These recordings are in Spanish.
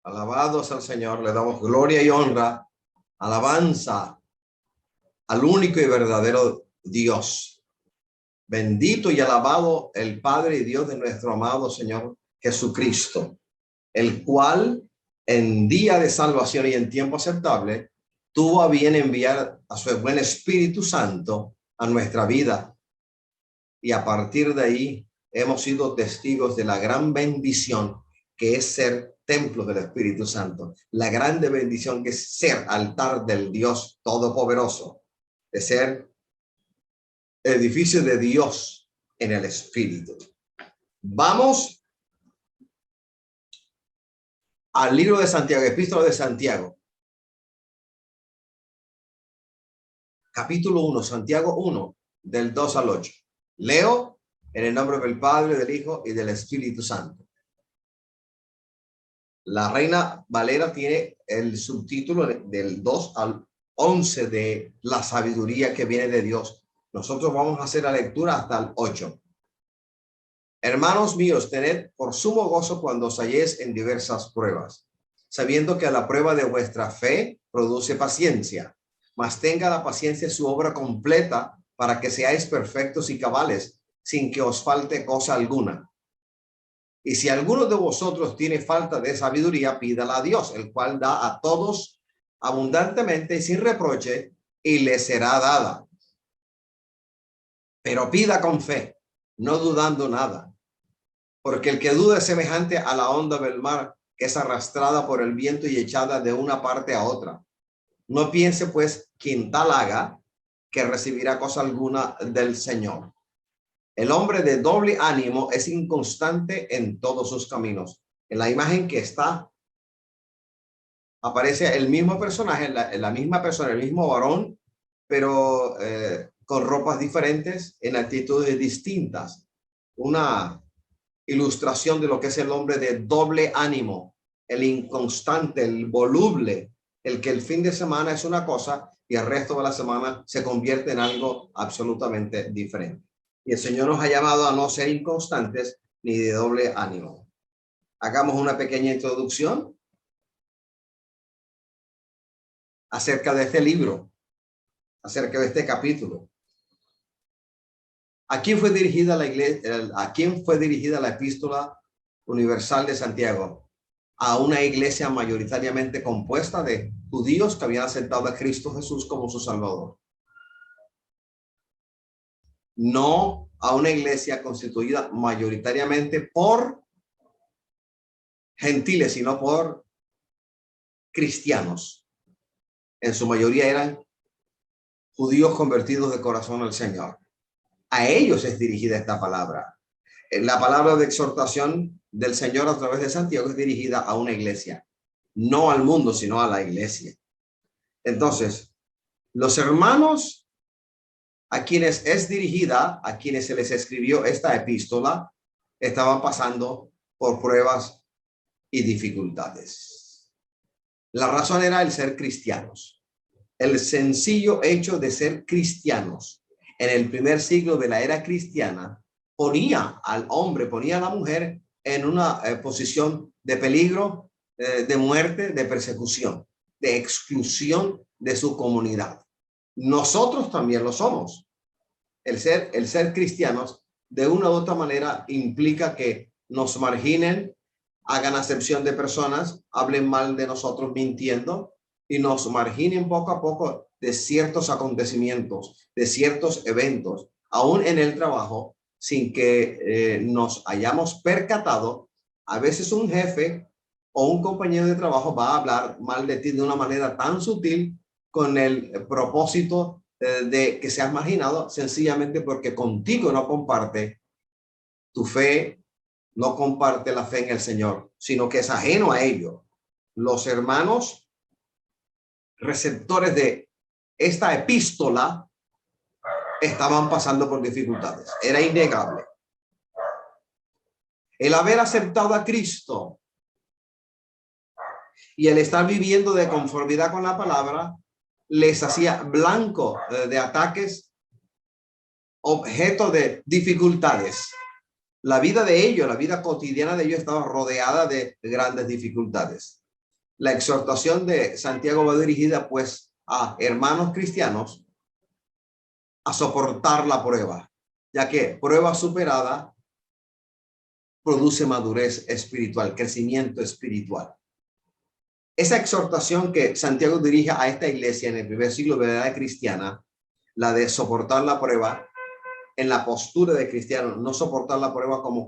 Alabados al Señor, le damos gloria y honra, alabanza al único y verdadero Dios. Bendito y alabado el Padre y Dios de nuestro amado Señor Jesucristo, el cual en día de salvación y en tiempo aceptable tuvo a bien enviar a su buen Espíritu Santo a nuestra vida. Y a partir de ahí hemos sido testigos de la gran bendición que es ser templo del Espíritu Santo, la grande bendición que es ser altar del Dios Todopoderoso, de ser edificio de Dios en el Espíritu. Vamos al libro de Santiago, epístola de Santiago, capítulo 1, Santiago 1, del 2 al 8. Leo en el nombre del Padre, del Hijo y del Espíritu Santo. La Reina Valera tiene el subtítulo del 2 al 11 de la sabiduría que viene de Dios. Nosotros vamos a hacer la lectura hasta el 8. Hermanos míos, tened por sumo gozo cuando os halléis en diversas pruebas, sabiendo que la prueba de vuestra fe produce paciencia, mas tenga la paciencia su obra completa para que seáis perfectos y cabales, sin que os falte cosa alguna. Y si alguno de vosotros tiene falta de sabiduría, pídala a Dios, el cual da a todos abundantemente y sin reproche, y le será dada. Pero pida con fe, no dudando nada, porque el que duda es semejante a la onda del mar, que es arrastrada por el viento y echada de una parte a otra. No piense pues quien tal haga, que recibirá cosa alguna del Señor. El hombre de doble ánimo es inconstante en todos sus caminos. En la imagen que está, aparece el mismo personaje, la misma persona, el mismo varón, pero con ropas diferentes, en actitudes distintas. Una ilustración de lo que es el hombre de doble ánimo, el inconstante, el voluble, el que el fin de semana es una cosa y el resto de la semana se convierte en algo absolutamente diferente. Y el Señor nos ha llamado a no ser inconstantes ni de doble ánimo. Hagamos una pequeña introducción acerca de este libro, acerca de este capítulo. ¿A quién fue dirigida la iglesia? ¿A quién fue dirigida la epístola universal de Santiago? A una iglesia mayoritariamente compuesta de judíos que habían aceptado a Cristo Jesús como su Salvador. No a una iglesia constituida mayoritariamente por gentiles, sino por cristianos. En su mayoría eran judíos convertidos de corazón al Señor. A ellos es dirigida esta palabra. La palabra de exhortación del Señor a través de Santiago es dirigida a una iglesia, no al mundo, sino a la iglesia. Entonces, los hermanos a quienes es dirigida, a quienes se les escribió esta epístola, estaban pasando por pruebas y dificultades. La razón era el ser cristianos. El sencillo hecho de ser cristianos en el primer siglo de la era cristiana ponía al hombre, ponía a la mujer en una posición de peligro, de muerte, de persecución, de exclusión de su comunidad. Nosotros también lo somos. El ser cristianos de una u otra manera implica que nos marginen, hagan acepción de personas, hablen mal de nosotros mintiendo y nos marginen poco a poco de ciertos acontecimientos, de ciertos eventos, aún en el trabajo, sin que nos hayamos percatado. A veces un jefe o un compañero de trabajo va a hablar mal de ti de una manera tan sutil con el propósito de que seas marginado, sencillamente porque contigo no comparte tu fe, no comparte la fe en el Señor, sino que es ajeno a ello. Los hermanos receptores de esta epístola estaban pasando por dificultades. Era innegable. El haber aceptado a Cristo y el estar viviendo de conformidad con la palabra les hacía blanco de ataques, objeto de dificultades. La vida de ellos, la vida cotidiana de ellos estaba rodeada de grandes dificultades. La exhortación de Santiago va dirigida pues a hermanos cristianos a soportar la prueba, ya que prueba superada produce madurez espiritual, crecimiento espiritual. Esa exhortación que Santiago dirige a esta iglesia en el primer siglo de la edad cristiana, la de soportar la prueba, en la postura de cristiano, no soportar la prueba como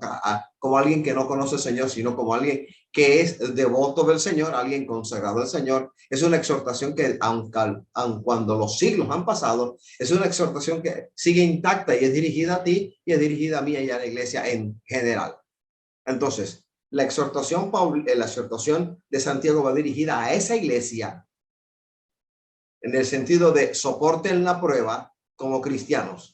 alguien que no conoce al Señor, sino como alguien que es devoto del Señor, alguien consagrado al Señor. Es una exhortación que, aun cuando los siglos han pasado, es una exhortación que sigue intacta y es dirigida a ti y es dirigida a mí y a la iglesia en general. Entonces, la exhortación de Santiago va dirigida a esa iglesia en el sentido de soporten la prueba como cristianos.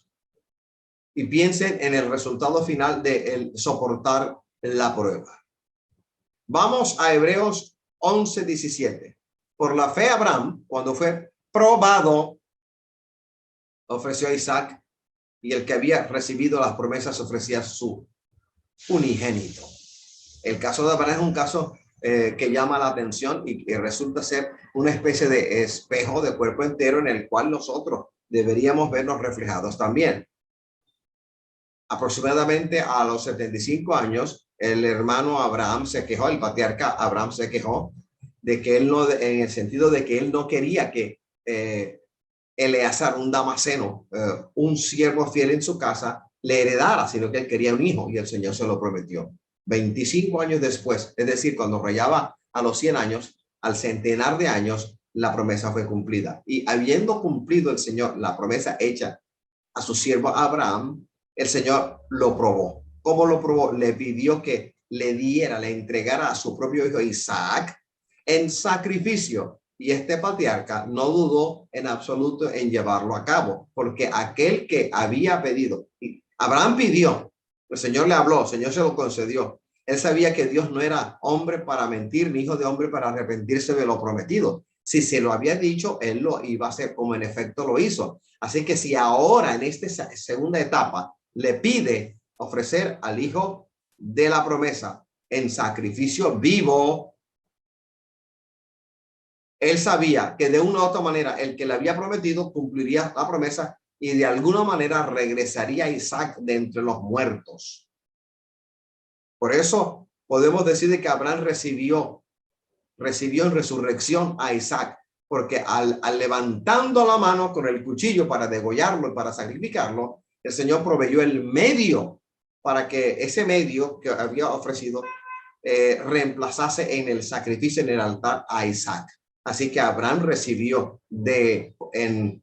Y piensen en el resultado final de el soportar la prueba. Vamos a Hebreos 11:17. Por la fe Abraham, cuando fue probado, ofreció a Isaac, y el que había recibido las promesas ofrecía su unigénito. El caso de Abraham es un caso que llama la atención y que resulta ser una especie de espejo de cuerpo entero en el cual nosotros deberíamos vernos reflejados también. Aproximadamente a los 75 años, el hermano Abraham se quejó, el patriarca Abraham se quejó de que él no, en el sentido de que él no quería que Eleazar, un damaseno, un siervo fiel en su casa, le heredara, sino que él quería un hijo y el Señor se lo prometió. 25 años después, es decir, cuando rayaba a los 100 años, al centenar de años, la promesa fue cumplida. Y habiendo cumplido el Señor la promesa hecha a su siervo Abraham, el Señor lo probó. ¿Cómo lo probó? Le pidió que le entregara a su propio hijo Isaac en sacrificio. Y este patriarca no dudó en absoluto en llevarlo a cabo, porque aquel que había pedido, Abraham pidió, el Señor le habló, el Señor se lo concedió. Él sabía que Dios no era hombre para mentir, ni hijo de hombre para arrepentirse de lo prometido. Si se lo había dicho, él lo iba a hacer, como en efecto lo hizo. Así que si ahora en esta segunda etapa le pide ofrecer al hijo de la promesa en sacrificio vivo, él sabía que de una u otra manera el que le había prometido cumpliría la promesa y de alguna manera regresaría a Isaac de entre los muertos. Por eso podemos decir que Abraham recibió en resurrección a Isaac, porque al levantando la mano con el cuchillo para degollarlo y para sacrificarlo, el Señor proveyó el medio para que ese medio que había ofrecido reemplazase en el sacrificio en el altar a Isaac. Así que Abraham recibió en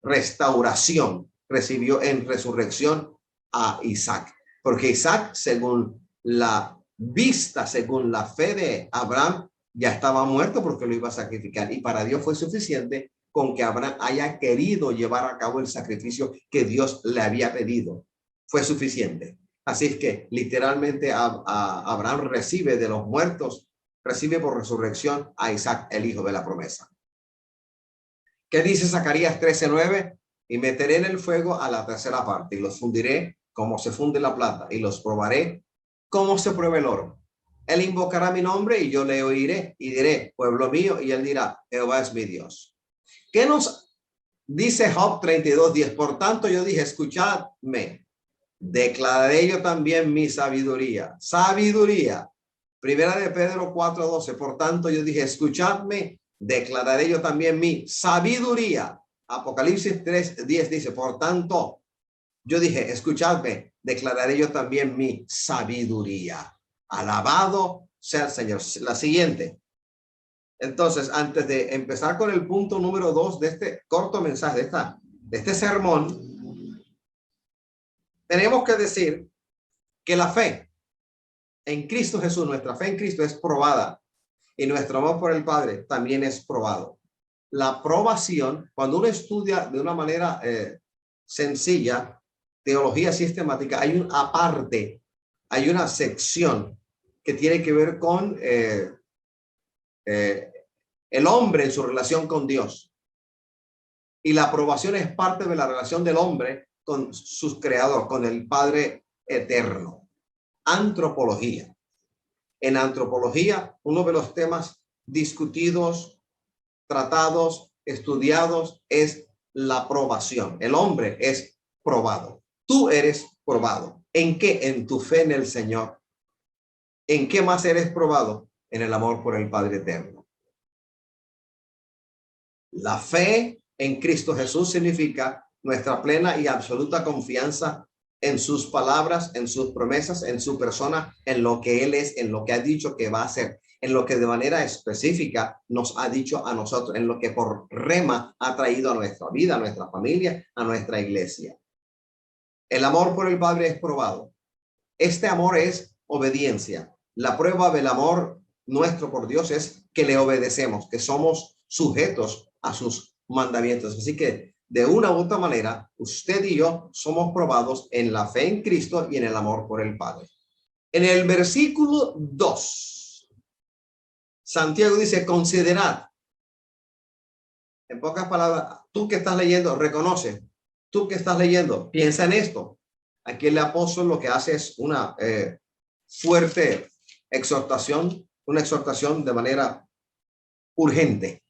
restauración, recibió en resurrección a Isaac, porque Isaac, según la vista, según la fe de Abraham, ya estaba muerto porque lo iba a sacrificar, y para Dios fue suficiente con que Abraham haya querido llevar a cabo el sacrificio que Dios le había pedido. Fue suficiente. Así es que literalmente Abraham recibe de los muertos, recibe por resurrección a Isaac, el hijo de la promesa. ¿Qué dice Zacarías 13:9? Y meteré en el fuego a la tercera parte y los fundiré como se funde la plata y los probaré como se prueba el oro. Él invocará mi nombre y yo le oiré y diré, pueblo mío, y él dirá, Jehová es mi Dios. ¿Qué nos dice Job 32:10? Por tanto yo dije, escuchadme, declararé yo también mi sabiduría. Sabiduría. Primera de Pedro 4:12. Por tanto yo dije, escuchadme, declararé yo también mi sabiduría. Apocalipsis 3:10 dice, por tanto, yo dije, escuchadme, declararé yo también mi sabiduría. Alabado sea el Señor. La siguiente. Entonces, antes de empezar con el punto número 2 de este corto mensaje, de este sermón, tenemos que decir que la fe en Cristo Jesús, nuestra fe en Cristo es probada. Y nuestro amor por el Padre también es probado. La probación, cuando uno estudia de una manera sencilla, teología sistemática, hay hay una sección que tiene que ver con el hombre en su relación con Dios. Y la aprobación es parte de la relación del hombre con su creador, con el Padre eterno. Antropología. En antropología, uno de los temas discutidos, tratados, estudiados es la probación. El hombre es probado. Tú eres probado. ¿En qué? En tu fe en el Señor. ¿En qué más eres probado? En el amor por el Padre eterno. La fe en Cristo Jesús significa nuestra plena y absoluta confianza en sus palabras, en sus promesas, en su persona, en lo que Él es, en lo que ha dicho que va a hacer, en lo que de manera específica nos ha dicho a nosotros, en lo que por rema ha traído a nuestra vida, a nuestra familia, a nuestra iglesia. El amor por el Padre es probado. Este amor es obediencia. La prueba del amor nuestro por Dios es que le obedecemos, que somos sujetos a sus mandamientos. Así que de una u otra manera, usted y yo somos probados en la fe en Cristo y en el amor por el Padre. En el versículo 2, Santiago dice, considerad. En pocas palabras, tú que estás leyendo, reconoce. Tú que estás leyendo, piensa en esto. Aquí el apóstol lo que hace es una fuerte exhortación, una exhortación de manera urgente.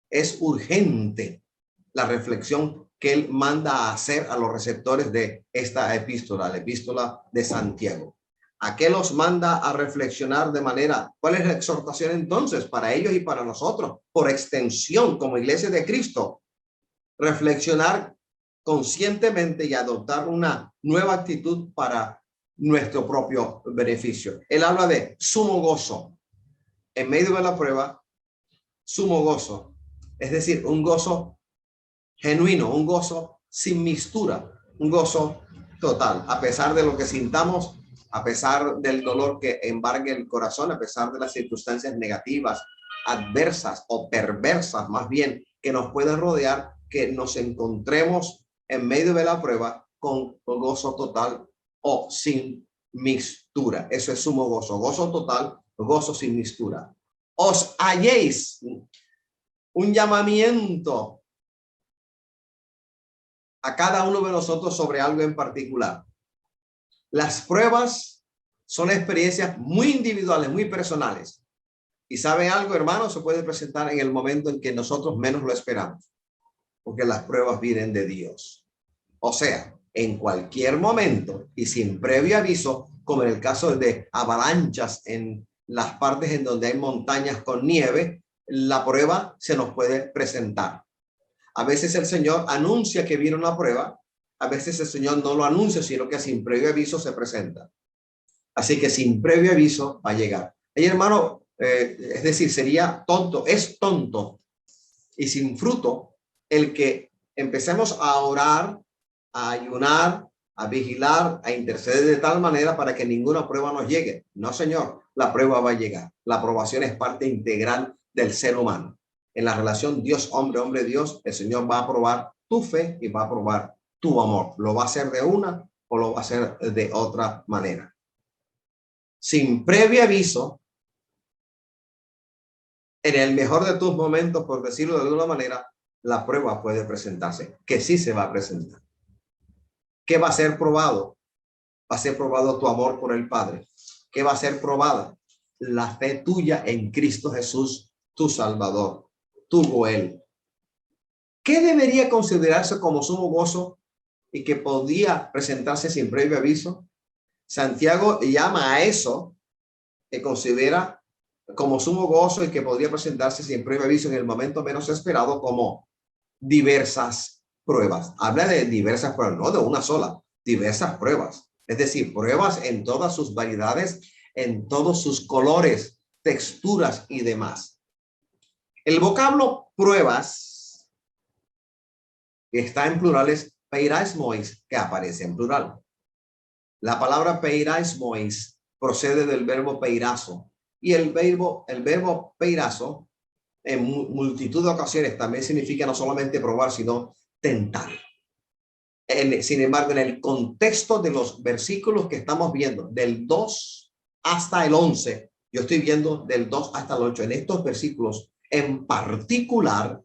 Es urgente la reflexión que él manda a hacer a los receptores de esta epístola, la epístola de Santiago. ¿A qué los manda a reflexionar de manera? ¿Cuál es la exhortación entonces para ellos y para nosotros? Por extensión, como iglesia de Cristo, reflexionar conscientemente y adoptar una nueva actitud para nuestro propio beneficio. Él habla de sumo gozo en medio de la prueba, sumo gozo, es decir, un gozo genuino, un gozo sin mistura, un gozo total, a pesar de lo que sintamos, a pesar del dolor que embargue el corazón, a pesar de las circunstancias negativas, adversas o perversas más bien que nos pueden rodear, que nos encontremos en medio de la prueba con gozo total o sin mistura. Eso es sumo gozo, gozo total, gozo sin mistura. Os halléis, un llamamiento a cada uno de nosotros sobre algo en particular. Las pruebas son experiencias muy individuales, muy personales. Y ¿saben algo, hermanos? Se puede presentar en el momento en que nosotros menos lo esperamos, porque las pruebas vienen de Dios. O sea, en cualquier momento y sin previo aviso, como en el caso de avalanchas en las partes en donde hay montañas con nieve, la prueba se nos puede presentar. A veces el Señor anuncia que viene una prueba, a veces el Señor no lo anuncia, sino que sin previo aviso se presenta. Así que sin previo aviso va a llegar. Y hermano, es decir, sería tonto, es tonto y sin fruto el que empecemos a orar, a ayunar, a vigilar, a interceder de tal manera para que ninguna prueba nos llegue. No, Señor, la prueba va a llegar. La aprobación es parte integral del ser humano. En la relación Dios-hombre, hombre-Dios, el Señor va a probar tu fe y va a probar tu amor. Lo va a hacer de una o lo va a hacer de otra manera. Sin previo aviso, en el mejor de tus momentos, por decirlo de alguna manera, la prueba puede presentarse, que sí se va a presentar. ¿Qué va a ser probado? Va a ser probado tu amor por el Padre. ¿Qué va a ser probada? La fe tuya en Cristo Jesús, tu Salvador, tu Goel. ¿Qué debería considerarse como sumo gozo y que podía presentarse sin previo aviso? Santiago llama a eso que considera como sumo gozo y que podría presentarse sin previo aviso en el momento menos esperado como diversas pruebas. Habla de diversas pruebas, no de una sola, diversas pruebas. Es decir, pruebas en todas sus variedades, en todos sus colores, texturas y demás. El vocablo pruebas, que está en plurales, peiraismois, que aparece en plural. La palabra peiraismois procede del verbo peirazo, y el verbo peirazo en multitud de ocasiones también significa no solamente probar, sino tentar. Sin embargo, en el contexto de los versículos que estamos viendo, del 2 hasta el 11, yo estoy viendo del 2 hasta el 8, en estos versículos en particular,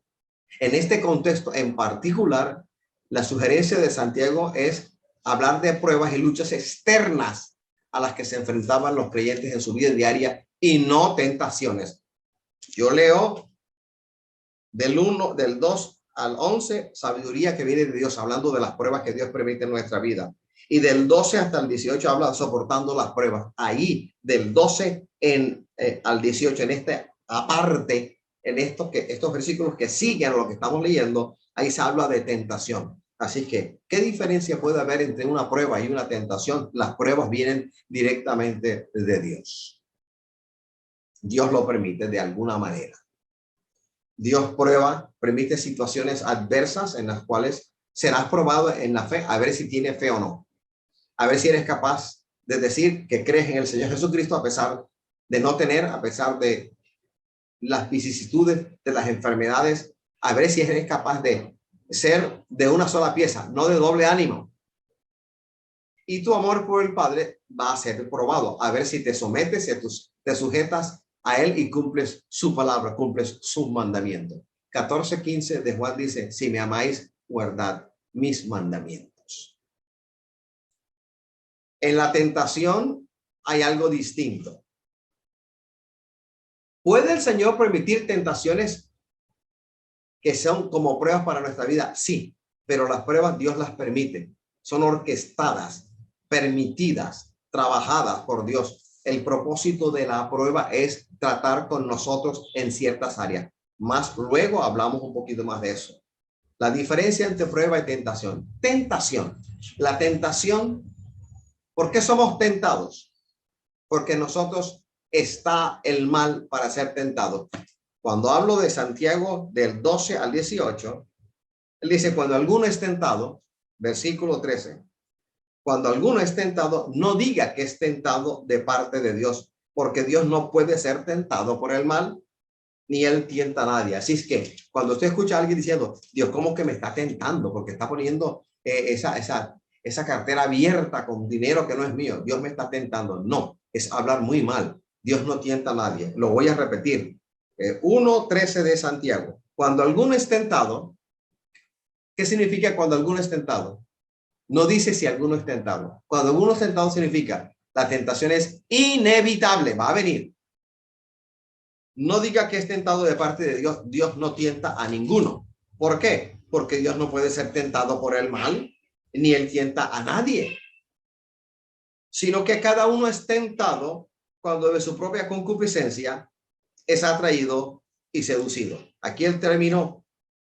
en este contexto en particular, la sugerencia de Santiago es hablar de pruebas y luchas externas a las que se enfrentaban los creyentes en su vida diaria y no tentaciones. Yo leo del 2 al 11, sabiduría que viene de Dios, hablando de las pruebas que Dios permite en nuestra vida. Y del 12 hasta el 18 habla soportando las pruebas. Ahí, del 12 al 18, en esta aparte, en estos versículos que siguen lo que estamos leyendo, ahí se habla de tentación. Así que, ¿qué diferencia puede haber entre una prueba y una tentación? Las pruebas vienen directamente de Dios. Dios lo permite de alguna manera. Dios permite situaciones adversas en las cuales serás probado en la fe, a ver si tienes fe o no. A ver si eres capaz de decir que crees en el Señor Jesucristo a pesar de no tener, a pesar de las vicisitudes de las enfermedades, a ver si eres capaz de ser de una sola pieza, no de doble ánimo. Y tu amor por el Padre va a ser probado, a ver si te sometes, si te sujetas a Él y cumples su palabra, cumples sus mandamientos. 14:15 de Juan dice, si me amáis, guardad mis mandamientos. En la tentación hay algo distinto. ¿Puede el Señor permitir tentaciones que son como pruebas para nuestra vida? Sí, pero las pruebas Dios las permite. Son orquestadas, permitidas, trabajadas por Dios. El propósito de la prueba es tratar con nosotros en ciertas áreas. Más luego hablamos un poquito más de eso. La diferencia entre prueba y tentación. Tentación. La tentación, ¿por qué somos tentados? Porque nosotros está el mal para ser tentados. Cuando hablo de Santiago del 12 al 18, él dice, cuando alguno es tentado, versículo 13, cuando alguno es tentado, no diga que es tentado de parte de Dios, porque Dios no puede ser tentado por el mal, ni él tienta a nadie. Así es que cuando usted escucha a alguien diciendo, Dios, ¿cómo que me está tentando? Porque está poniendo esa cartera abierta con dinero que no es mío. Dios me está tentando. No, es hablar muy mal. Dios no tienta a nadie. Lo voy a repetir. 1:13 de Santiago. Cuando alguno es tentado, ¿qué significa cuando alguno es tentado? No dice si alguno es tentado. Cuando alguno es tentado significa la tentación es inevitable, va a venir. No diga que es tentado de parte de Dios. Dios no tienta a ninguno. ¿Por qué? Porque Dios no puede ser tentado por el mal, ni él tienta a nadie. Sino que cada uno es tentado cuando de su propia concupiscencia es atraído y seducido. Aquí el término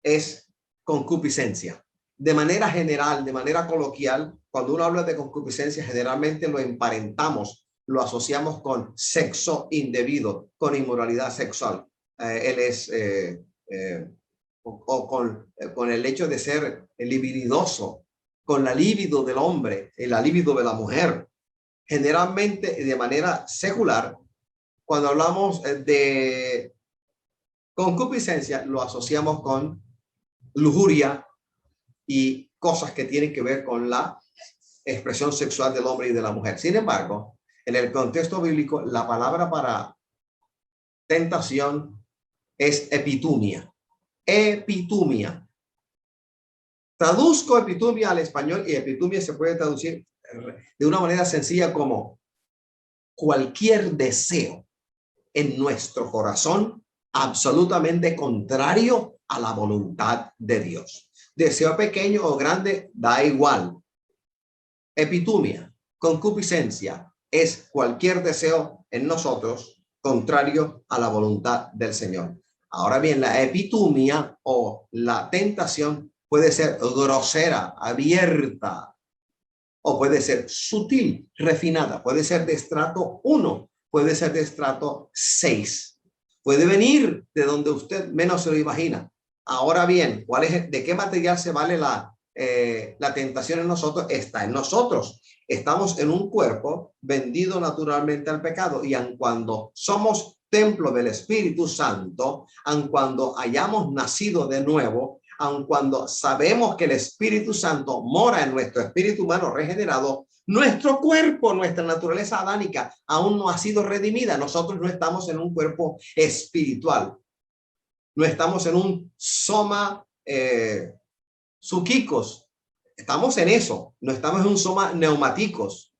es concupiscencia. De manera general, de manera coloquial, cuando uno habla de concupiscencia, generalmente lo emparentamos, lo asociamos con sexo indebido, con inmoralidad sexual. Él es, con el hecho de ser libidoso, con la libido del hombre, la libido de la mujer. Generalmente, de manera secular, cuando hablamos de concupiscencia, lo asociamos con lujuria y cosas que tienen que ver con la expresión sexual del hombre y de la mujer. Sin embargo, en el contexto bíblico, la palabra para tentación es epitumia. Epitumia. Traduzco epitumia al español y epitumia se puede traducir de una manera sencilla como cualquier deseo en nuestro corazón absolutamente contrario a la voluntad de Dios. Deseo pequeño o grande, da igual. Epitumia, concupiscencia, es cualquier deseo en nosotros contrario a la voluntad del Señor. Ahora bien, la epitumia o la tentación puede ser grosera, abierta, o puede ser sutil, refinada, puede ser de estrato 1, puede ser de estrato 6. Puede venir de donde usted menos se lo imagina. Ahora bien, ¿de qué material se vale la tentación en nosotros? Está en nosotros. Estamos en un cuerpo vendido naturalmente al pecado y aun cuando somos templo del Espíritu Santo, aun cuando hayamos nacido de nuevo, aun cuando sabemos que el Espíritu Santo mora en nuestro espíritu humano regenerado, nuestro cuerpo, nuestra naturaleza adánica aún no ha sido redimida. Nosotros no estamos en un cuerpo espiritual. No estamos en un soma psúquicos. Estamos en eso. No estamos en un soma neumáticos.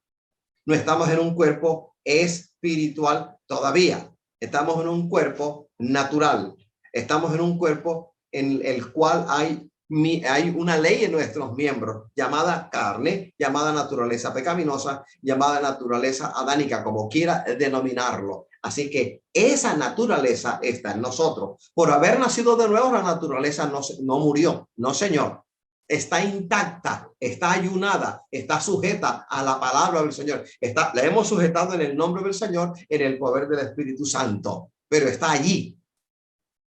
No estamos en un cuerpo espiritual todavía. Estamos en un cuerpo natural. Estamos en un cuerpo en el cual hay una ley en nuestros miembros llamada carne, llamada naturaleza pecaminosa, llamada naturaleza adánica, como quiera denominarlo. Así que esa naturaleza está en nosotros. Por haber nacido de nuevo, la naturaleza no murió. No, señor. Está intacta, está ayunada, está sujeta a la palabra del Señor. La hemos sujetado en el nombre del Señor, en el poder del Espíritu Santo, pero está allí,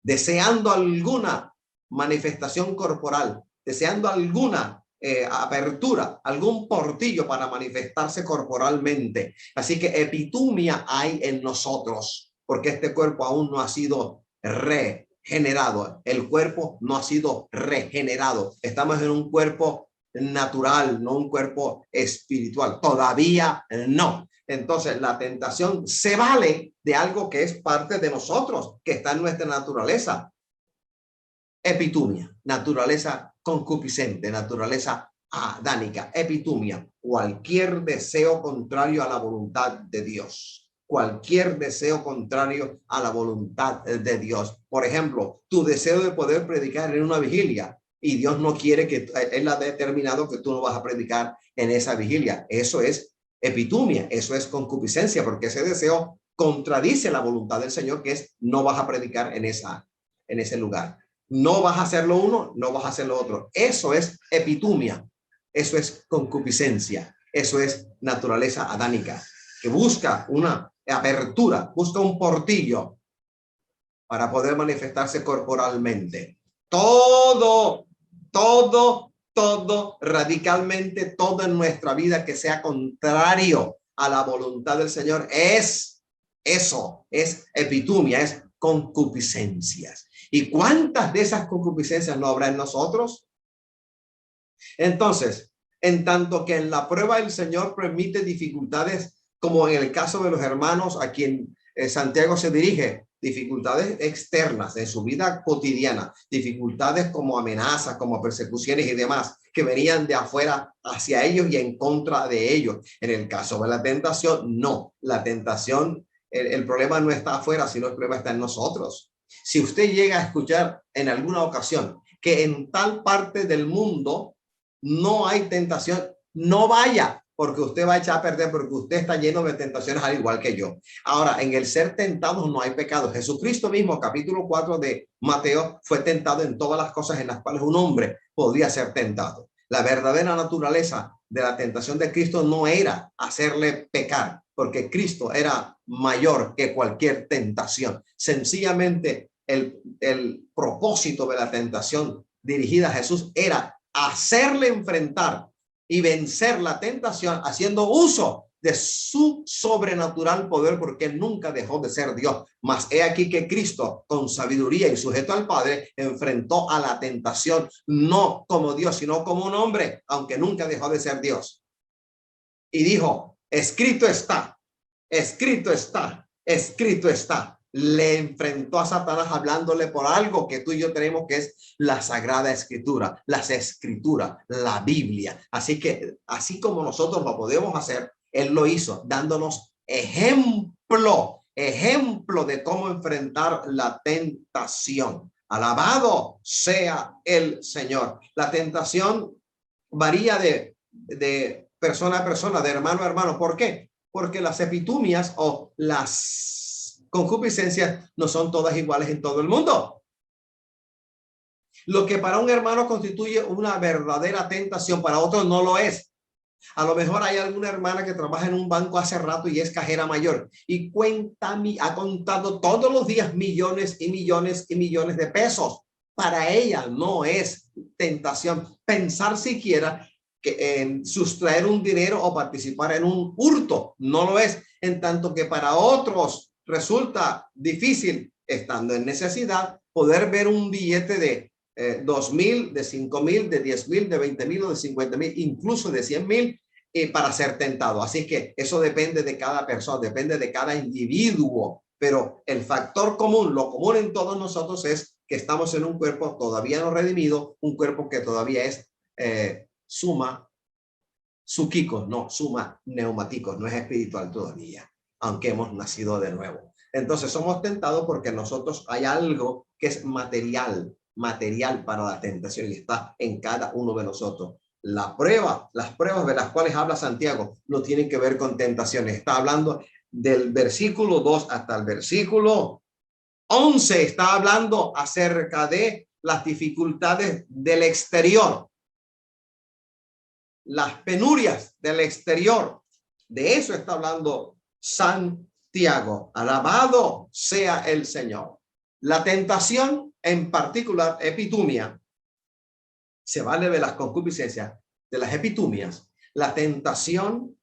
deseando alguna manifestación corporal, deseando alguna apertura, algún portillo para manifestarse corporalmente. Así que epitumia hay en nosotros, porque este cuerpo aún no ha sido regenerado. El cuerpo no ha sido regenerado. Estamos en un cuerpo natural, no un cuerpo espiritual. Todavía no. Entonces, la tentación se vale de algo que es parte de nosotros, que está en nuestra naturaleza. Epitumia, naturaleza concupiscente, naturaleza adánica. Epitumia, cualquier deseo contrario a la voluntad de Dios. Cualquier deseo contrario a la voluntad de Dios. Por ejemplo, tu deseo de poder predicar en una vigilia y Dios no quiere que, Él ha determinado que tú no vas a predicar en esa vigilia. Eso es epitumia, eso es concupiscencia, porque ese deseo contradice la voluntad del Señor, que es no vas a predicar en ese lugar. No vas a hacer lo uno, no vas a hacer lo otro. Eso es epitumia, eso es concupiscencia, eso es naturaleza adánica, que busca una apertura, busca un portillo para poder manifestarse corporalmente. Todo, radicalmente, todo en nuestra vida que sea contrario a la voluntad del Señor es epitumia, es concupiscencias. ¿Y cuántas de esas concupiscencias no habrá en nosotros? Entonces, en tanto que en la prueba el Señor permite dificultades, como en el caso de los hermanos a quien Santiago se dirige, dificultades externas en su vida cotidiana, dificultades como amenazas, como persecuciones y demás, que venían de afuera hacia ellos y en contra de ellos. En el caso de la tentación, no. La tentación, el problema no está afuera, sino el problema está en nosotros. Si usted llega a escuchar en alguna ocasión que en tal parte del mundo no hay tentación, no vaya, porque usted va a echar a perder, porque usted está lleno de tentaciones al igual que yo. Ahora, en el ser tentados no hay pecado. Jesucristo mismo, capítulo 4 de Mateo, fue tentado en todas las cosas en las cuales un hombre podía ser tentado. La verdadera naturaleza de la tentación de Cristo no era hacerle pecar, porque Cristo era mayor que cualquier tentación. Sencillamente, el propósito de la tentación dirigida a Jesús era hacerle enfrentar y vencer la tentación haciendo uso de su sobrenatural poder, porque él nunca dejó de ser Dios. Mas he aquí que Cristo, con sabiduría y sujeto al Padre, enfrentó a la tentación no como Dios, sino como un hombre, aunque nunca dejó de ser Dios. Y dijo, escrito está, escrito está, escrito está. Le enfrentó a Satanás hablándole por algo que tú y yo tenemos, que es la Sagrada Escritura, las Escrituras, la Biblia. Así que, así como nosotros lo podemos hacer, él lo hizo, dándonos ejemplo de cómo enfrentar la tentación. Alabado sea el Señor. La tentación varía de persona a persona, de hermano a hermano. ¿Por qué? Porque las epitumias o las concupiscencias no son todas iguales en todo el mundo. Lo que para un hermano constituye una verdadera tentación, para otro no lo es. A lo mejor hay alguna hermana que trabaja en un banco hace rato y es cajera mayor y ha contado todos los días millones y millones y millones de pesos. Para ella no es tentación pensar siquiera que en sustraer un dinero o participar en un hurto. No lo es. En tanto que para otros resulta difícil, estando en necesidad, poder ver un billete de 2,000, de 5,000, de 10,000, de 20,000 o de 50,000, incluso de 100,000 para ser tentado. Así que eso depende de cada persona, depende de cada individuo, pero el factor común, lo común en todos nosotros es que estamos en un cuerpo todavía no redimido, un cuerpo que todavía es suma psúquicos, no suma neumáticos, no es espiritual todavía. aunque hemos nacido de nuevo. Entonces somos tentados porque nosotros hay algo que es material para la tentación y está en cada uno de nosotros. Las pruebas de las cuales habla Santiago no tienen que ver con tentaciones. Está hablando del versículo 2 hasta el versículo 11. Está hablando acerca de las dificultades del exterior, las penurias del exterior. De eso está hablando Santiago. Alabado sea el Señor. La tentación, en particular, epitumia, se vale de las concupiscencias, de las epitumias. La tentación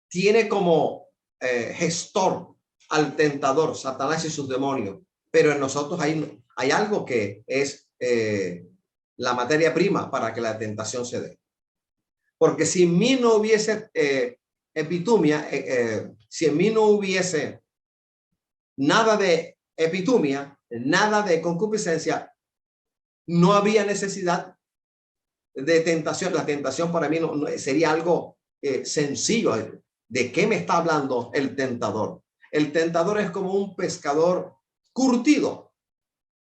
tiene como gestor al tentador, Satanás y sus demonios, pero en nosotros hay algo que es la materia prima para que la tentación se dé. Porque si en mí no hubiese epitumia, si en mí no hubiese nada de epitumia, nada de concupiscencia, no había necesidad de tentación. La tentación para mí no sería algo sencillo. ¿De qué me está hablando el tentador? El tentador es como un pescador curtido,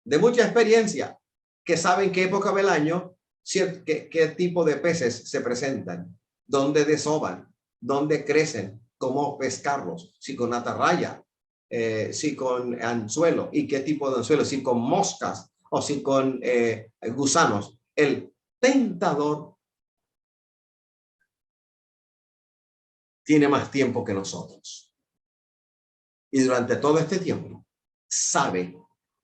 de mucha experiencia, que sabe en qué época del año qué tipo de peces se presentan, dónde desovan, dónde crecen, cómo pescarlos, si con atarraya, si con anzuelo y qué tipo de anzuelo, si con moscas o si con gusanos. El tentador tiene más tiempo que nosotros y durante todo este tiempo sabe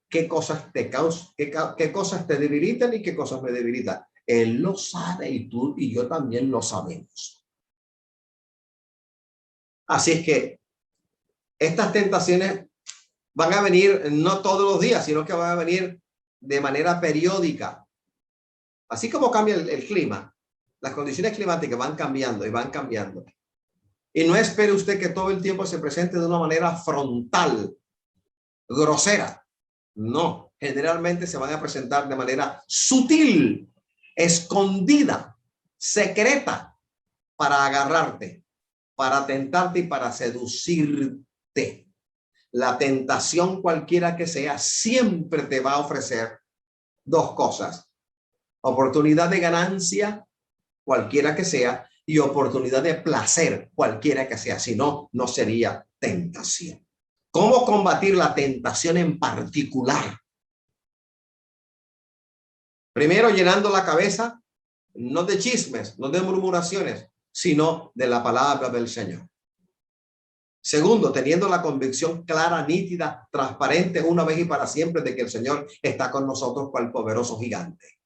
qué cosas te causan, qué cosas te debilitan y qué cosas me debilitan. Él lo sabe y tú y yo también lo sabemos. Así es que estas tentaciones van a venir no todos los días, sino que van a venir de manera periódica. Así como cambia el clima, las condiciones climáticas van cambiando y van cambiando. Y no espere usted que todo el tiempo se presente de una manera frontal, grosera. No, generalmente se van a presentar de manera sutil, escondida, secreta, para agarrarte, para tentarte y para seducirte. La tentación cualquiera que sea siempre te va a ofrecer dos cosas: oportunidad de ganancia cualquiera que sea y oportunidad de placer cualquiera que sea. Si no, no sería tentación. ¿Cómo combatir la tentación en particular? Primero, llenando la cabeza no de chismes, no de murmuraciones, sino de la palabra del Señor. Segundo, teniendo la convicción clara, nítida, transparente una vez y para siempre de que el Señor está con nosotros cual poderoso gigante.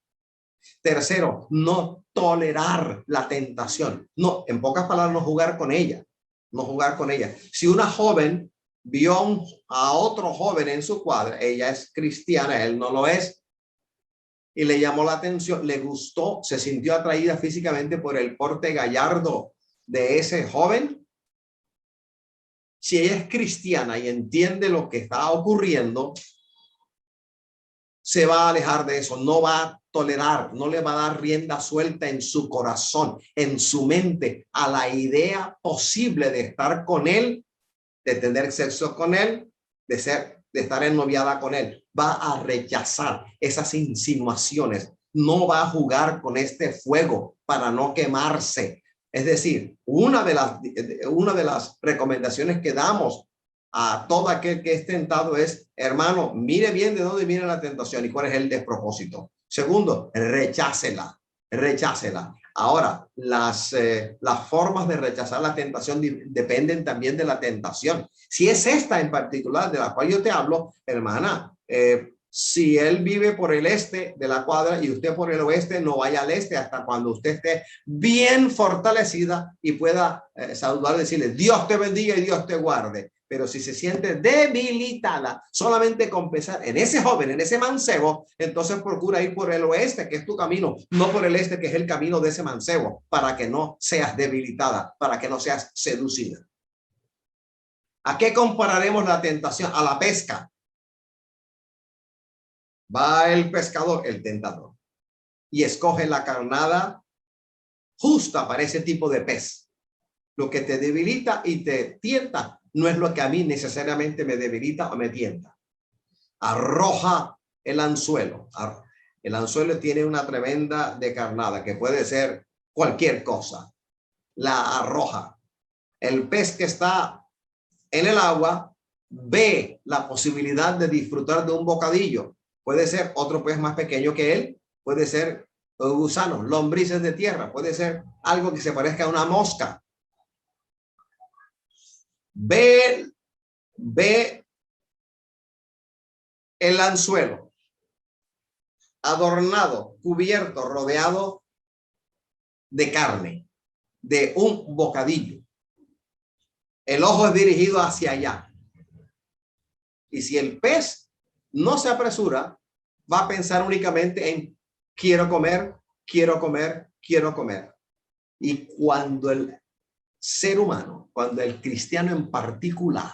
Tercero, no tolerar la tentación. No, en pocas palabras, no jugar con ella. No jugar con ella. Si una joven vio a otro joven en su cuadra, ella es cristiana, él no lo es, y le llamó la atención, le gustó, se sintió atraída físicamente por el porte gallardo de ese joven. Si ella es cristiana y entiende lo que está ocurriendo, se va a alejar de eso, no va a tolerar, no le va a dar rienda suelta en su corazón, en su mente, a la idea posible de estar con él, de tener sexo con él, de estar ennoviada con él. Va a rechazar esas insinuaciones, no va a jugar con este fuego para no quemarse. Es decir, una de las recomendaciones que damos a todo aquel que es tentado es: hermano, mire bien de dónde viene la tentación y cuál es el despropósito. Segundo, rechácela. Ahora, las formas de rechazar la tentación dependen también de la tentación. Si es esta en particular de la cual yo te hablo, hermana, si él vive por el este de la cuadra y usted por el oeste, no vaya al este hasta cuando usted esté bien fortalecida y pueda saludar y decirle: Dios te bendiga y Dios te guarde. Pero si se siente debilitada solamente con pensar en ese joven, en ese mancebo, entonces procura ir por el oeste, que es tu camino, no por el este, que es el camino de ese mancebo, para que no seas debilitada, para que no seas seducida. ¿A qué compararemos la tentación? A la pesca. Va el pescador, el tentador, y escoge la carnada justa para ese tipo de pez. Lo que te debilita y te tienta no es lo que a mí necesariamente me debilita o me tienta. Arroja el anzuelo. El anzuelo tiene una tremenda descarnada que puede ser cualquier cosa. La arroja. El pez que está en el agua ve la posibilidad de disfrutar de un bocadillo. Puede ser otro pez más pequeño que él, puede ser gusanos, lombrices de tierra, puede ser algo que se parezca a una mosca. Ve el anzuelo adornado, cubierto, rodeado de carne, de un bocadillo. El ojo es dirigido hacia allá. Y si el pez no se apresura, va a pensar únicamente en quiero comer, quiero comer, quiero comer. Y cuando el ser humano, cuando el cristiano en particular,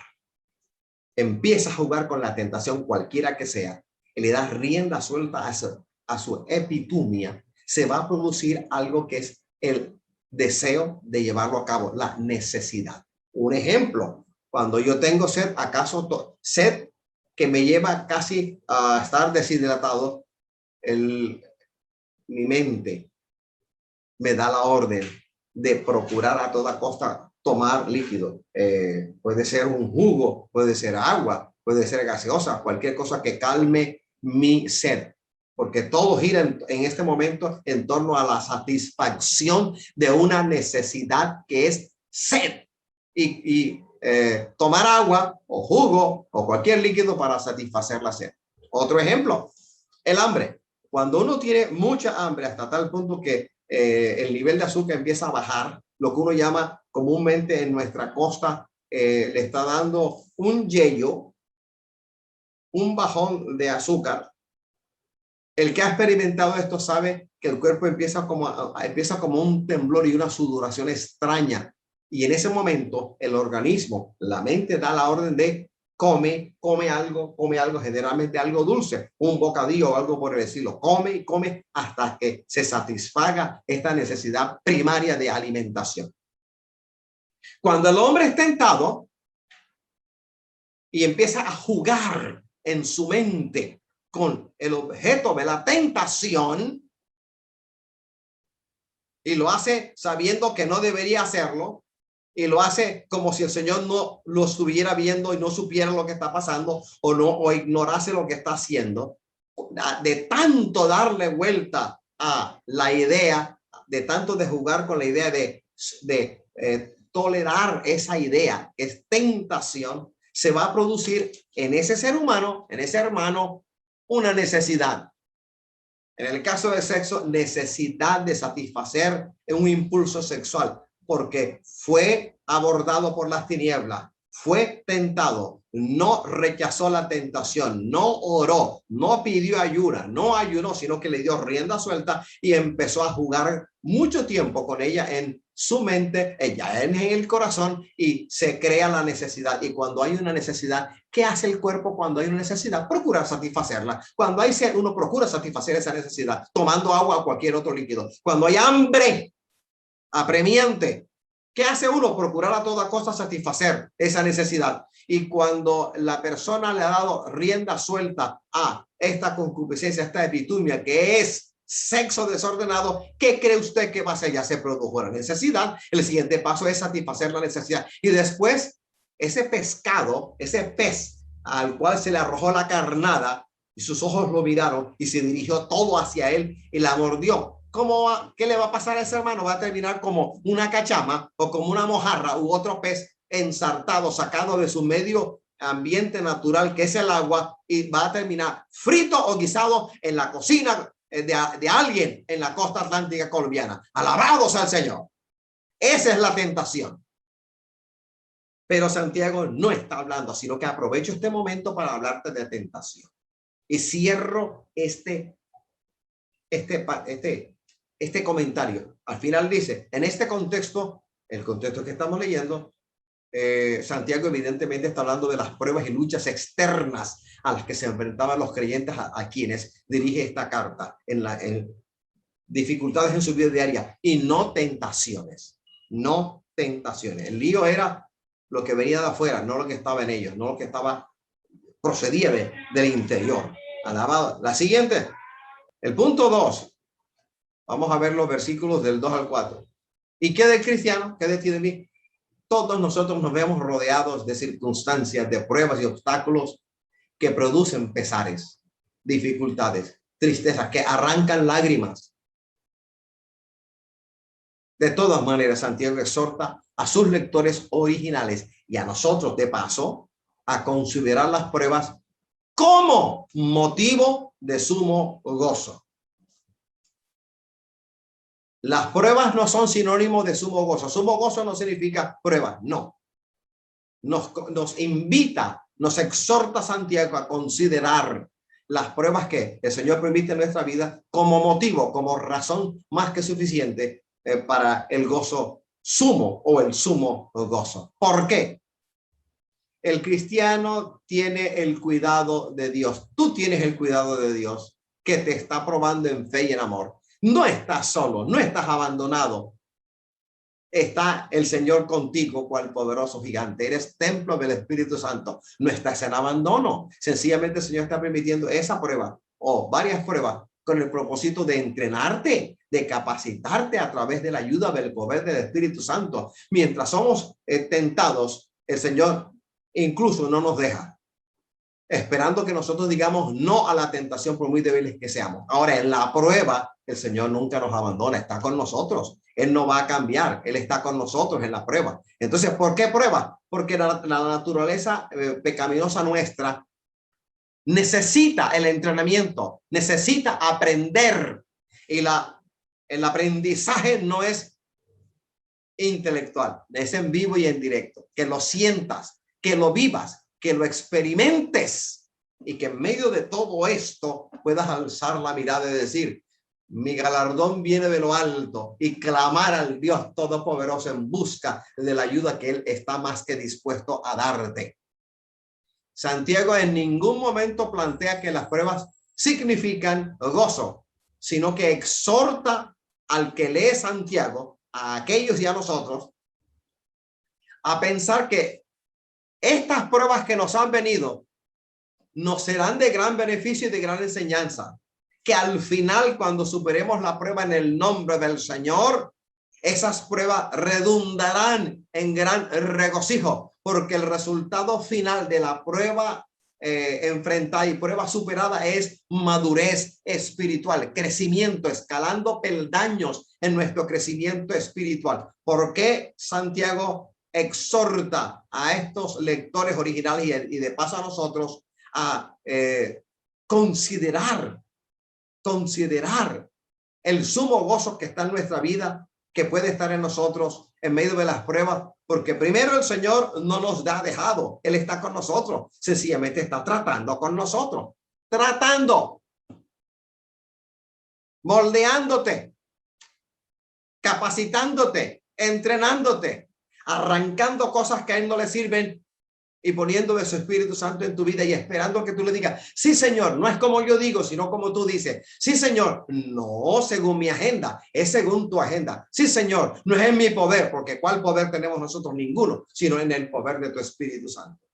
empieza a jugar con la tentación cualquiera que sea, y le da rienda suelta a su epitumia, se va a producir algo que es el deseo de llevarlo a cabo, la necesidad. Un ejemplo, cuando yo tengo sed, acaso sed que me lleva casi a estar deshidratado, mi mente me da la orden de procurar a toda costa tomar líquido. Puede ser un jugo, puede ser agua, puede ser gaseosa, cualquier cosa que calme mi sed. Porque todo gira en este momento en torno a la satisfacción de una necesidad que es sed. Y tomar agua o jugo o cualquier líquido para satisfacer la sed. Otro ejemplo, el hambre. Cuando uno tiene mucha hambre hasta tal punto que el nivel de azúcar empieza a bajar, lo que uno llama comúnmente en nuestra costa, le está dando un yello, un bajón de azúcar. El que ha experimentado esto sabe que el cuerpo empieza como un temblor y una sudoración extraña. Y en ese momento el organismo, la mente da la orden de come algo, generalmente algo dulce, un bocadillo o algo por el estilo. Come y come hasta que se satisfaga esta necesidad primaria de alimentación. Cuando el hombre es tentado y empieza a jugar en su mente con el objeto de la tentación y lo hace sabiendo que no debería hacerlo, y lo hace como si el Señor no lo estuviera viendo y no supiera lo que está pasando o ignorase lo que está haciendo, de tanto darle vuelta a la idea, de tanto de jugar con la idea de tolerar esa idea, es tentación, se va a producir en ese ser humano, en ese hermano, una necesidad. En el caso del sexo, necesidad de satisfacer un impulso sexual, porque fue abordado por las tinieblas, fue tentado, no rechazó la tentación, no oró, no pidió ayuda, no ayunó, sino que le dio rienda suelta y empezó a jugar mucho tiempo con ella en su mente, ella en el corazón, y se crea la necesidad. Y cuando hay una necesidad, ¿qué hace el cuerpo cuando hay una necesidad? Procurar satisfacerla. Cuando hay sed, uno procura satisfacer esa necesidad, tomando agua o cualquier otro líquido. Cuando hay hambre apremiante, ¿qué hace uno? Procurar a toda costa satisfacer esa necesidad. Y cuando la persona le ha dado rienda suelta a esta concupiscencia, esta epitumia, que es sexo desordenado, ¿qué cree usted que va a hacer? Ya se produjo la necesidad. El siguiente paso es satisfacer la necesidad. Y después, ese pescado, ese pez al cual se le arrojó la carnada y sus ojos lo miraron y se dirigió todo hacia él y la mordió. ¿Qué le va a pasar a ese hermano? Va a terminar como una cachama o como una mojarra u otro pez ensartado, sacado de su medio ambiente natural, que es el agua, y va a terminar frito o guisado en la cocina de alguien en la costa atlántica colombiana. Alabados al Señor. Esa es la tentación. Pero Santiago no está hablando, sino que aprovecho este momento para hablarte de tentación. Y cierro este comentario. Al final dice, en este contexto, el contexto que estamos leyendo, Santiago evidentemente está hablando de las pruebas y luchas externas a las que se enfrentaban los creyentes a quienes dirige esta carta, en dificultades en su vida diaria y no tentaciones. no tentaciones. El lío era lo que venía de afuera, no lo que estaba en ellos, no lo que procedía del interior. Alabado. La siguiente, el punto 2. Vamos a ver los versículos del 2 al 4. ¿Y qué del cristiano? ¿Qué de ti de mí? Todos nosotros nos vemos rodeados de circunstancias, de pruebas y obstáculos que producen pesares, dificultades, tristezas, que arrancan lágrimas. De todas maneras, Santiago exhorta a sus lectores originales y a nosotros, de paso, a considerar las pruebas como motivo de sumo gozo. Las pruebas no son sinónimo de sumo gozo. Sumo gozo no significa prueba, no. Nos invita, nos exhorta Santiago a considerar las pruebas que el Señor permite en nuestra vida como motivo, como razón más que suficiente para el gozo sumo o el sumo gozo. ¿Por qué? El cristiano tiene el cuidado de Dios. Tú tienes el cuidado de Dios que te está probando en fe y en amor. No estás solo, no estás abandonado. Está el Señor contigo, cual poderoso gigante. Eres templo del Espíritu Santo. No estás en abandono. Sencillamente el Señor está permitiendo esa prueba o varias pruebas con el propósito de entrenarte, de capacitarte a través de la ayuda del poder del Espíritu Santo. Mientras somos tentados, el Señor incluso no nos deja, esperando que nosotros digamos no a la tentación por muy débiles que seamos. Ahora, en la prueba, el Señor nunca nos abandona, está con nosotros. Él no va a cambiar, Él está con nosotros en la prueba. Entonces, ¿por qué prueba? Porque la naturaleza pecaminosa nuestra necesita el entrenamiento, necesita aprender. Y el aprendizaje no es intelectual, es en vivo y en directo. Que lo sientas, que lo vivas, que lo experimentes y que en medio de todo esto puedas alzar la mirada y decir: mi galardón viene de lo alto, y clamar al Dios Todopoderoso en busca de la ayuda que Él está más que dispuesto a darte. Santiago en ningún momento plantea que las pruebas significan gozo, sino que exhorta al que lee Santiago, a aquellos y a nosotros, a pensar que estas pruebas que nos han venido nos serán de gran beneficio y de gran enseñanza. Que al final, cuando superemos la prueba en el nombre del Señor, esas pruebas redundarán en gran regocijo, porque el resultado final de la prueba enfrentada y prueba superada es madurez espiritual, crecimiento, escalando peldaños en nuestro crecimiento espiritual. ¿Por qué Santiago exhorta a estos lectores originales y de paso a nosotros a considerar el sumo gozo que está en nuestra vida, que puede estar en nosotros en medio de las pruebas? Porque primero, el Señor no nos ha dejado, Él está con nosotros, sencillamente está tratando con nosotros, moldeándote, capacitándote, entrenándote, arrancando cosas que a Él no le sirven y poniendo de su Espíritu Santo en tu vida y esperando que tú le digas: sí, Señor, no es como yo digo, sino como tú dices. Sí, Señor, no según mi agenda, es según tu agenda. Sí, Señor, no es en mi poder, porque ¿cuál poder tenemos nosotros? Ninguno, sino en el poder de tu Espíritu Santo.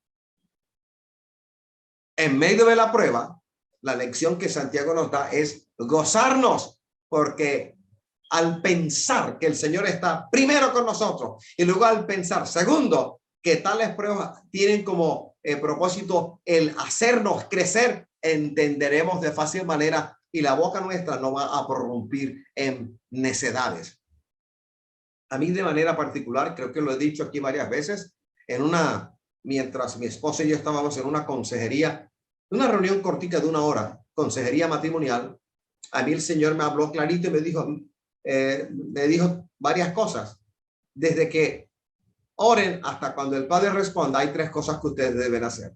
En medio de la prueba, la lección que Santiago nos da es gozarnos, porque al pensar que el Señor está primero con nosotros y luego al pensar, segundo, que tales pruebas tienen como propósito el hacernos crecer, entenderemos de fácil manera y la boca nuestra no va a prorrumpir en necedades. A mí de manera particular, creo que lo he dicho aquí varias veces, mientras mi esposa y yo estábamos en una consejería, una reunión cortica de 1 hora, consejería matrimonial, a mí el Señor me habló clarito y me dijo varias cosas. Desde que oren hasta cuando el Padre responda, hay 3 cosas que ustedes deben hacer.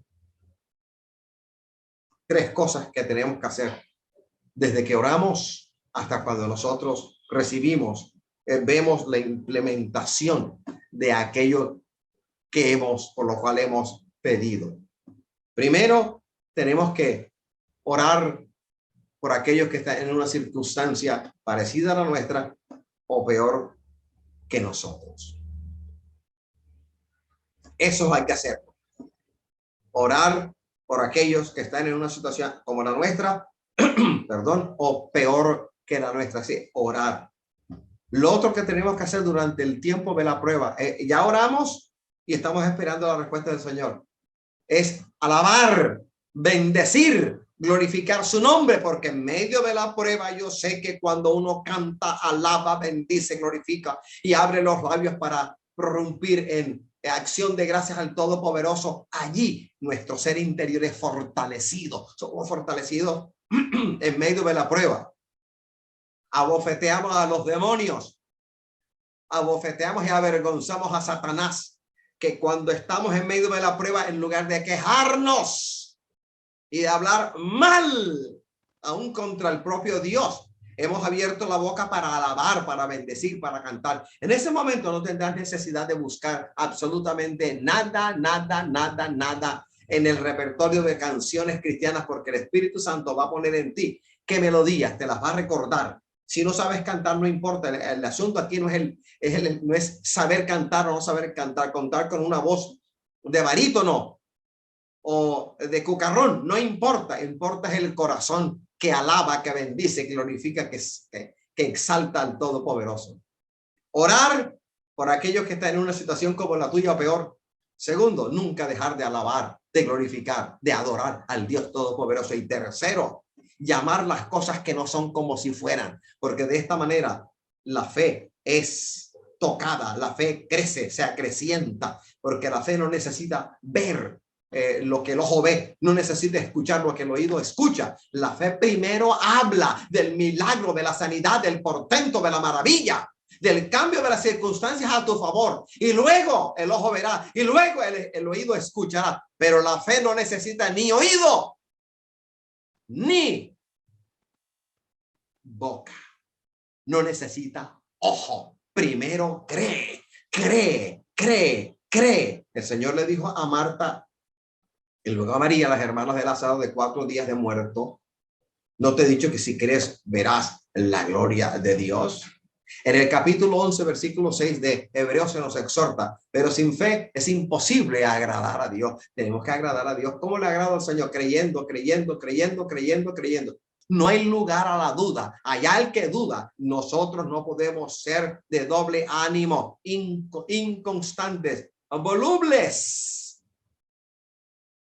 3 cosas que tenemos que hacer. Desde que oramos hasta cuando nosotros recibimos, vemos la implementación de aquello que por lo cual hemos pedido. Primero, tenemos que orar por aquellos que están en una circunstancia parecida a la nuestra o peor que nosotros. Eso hay que hacer. Orar por aquellos que están en una situación como la nuestra, perdón, o peor que la nuestra. Sí, orar. Lo otro que tenemos que hacer durante el tiempo de la prueba, ya oramos y estamos esperando la respuesta del Señor, es alabar, bendecir, glorificar su nombre, porque en medio de la prueba yo sé que cuando uno canta, alaba, bendice, glorifica y abre los labios para prorrumpir en acción de gracias al Todopoderoso, allí nuestro ser interior es fortalecido. Somos fortalecidos en medio de la prueba. Abofeteamos a los demonios, abofeteamos y avergonzamos a Satanás, que cuando estamos en medio de la prueba, en lugar de quejarnos y de hablar mal aún contra el propio Dios, hemos abierto la boca para alabar, para bendecir, para cantar. En ese momento no tendrás necesidad de buscar absolutamente nada en el repertorio de canciones cristianas, porque el Espíritu Santo va a poner en ti qué melodías te las va a recordar. Si no sabes cantar, no importa. El asunto aquí no es saber cantar o no saber cantar. Contar con una voz de barítono o de cucarrón, no importa. Importa es el corazón que alaba, que bendice, que glorifica, que exalta al Todopoderoso. Orar por aquellos que están en una situación como la tuya o peor. Segundo, nunca dejar de alabar, de glorificar, de adorar al Dios Todopoderoso. Y tercero, llamar las cosas que no son como si fueran, porque de esta manera la fe es tocada, la fe crece, se acrecienta, porque la fe no necesita ver lo que el ojo ve, no necesita escuchar lo que el oído escucha. La fe primero habla del milagro, de la sanidad, del portento, de la maravilla, del cambio de las circunstancias a tu favor, y luego el ojo verá, y luego el oído escuchará. Pero la fe no necesita ni oído ni boca, no necesita ojo. Primero cree. El Señor le dijo a Marta y luego a María, las hermanas de Lázaro, de 4 días de muerto: ¿no te he dicho que si crees verás la gloria de Dios? En el capítulo 11, versículo 6 de Hebreos se nos exhorta: pero sin fe es imposible agradar a Dios. Tenemos que agradar a Dios. ¿Cómo le agrado al Señor? Creyendo. No hay lugar a la duda. Allá el que duda. Nosotros no podemos ser de doble ánimo, inconstantes, volubles.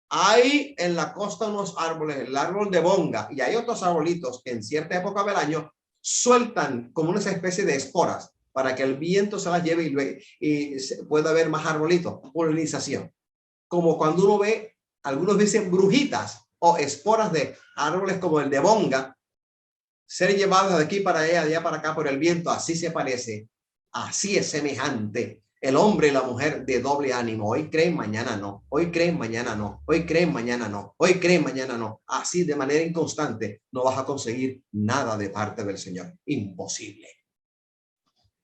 Hay en la costa unos árboles, el árbol de bonga, y hay otros arbolitos que en cierta época del año sueltan como una especie de esporas para que el viento se las lleve y pueda haber más arbolitos, polinización. Como cuando uno ve, algunos dicen brujitas o esporas de árboles como el de bonga, ser llevados de aquí para allá, de allá para acá por el viento. Así se parece, así es semejante el hombre y la mujer de doble ánimo. Hoy creen, mañana no. Hoy creen, mañana no. Hoy creen, mañana no. Hoy creen, mañana no. Así de manera inconstante no vas a conseguir nada de parte del Señor. Imposible.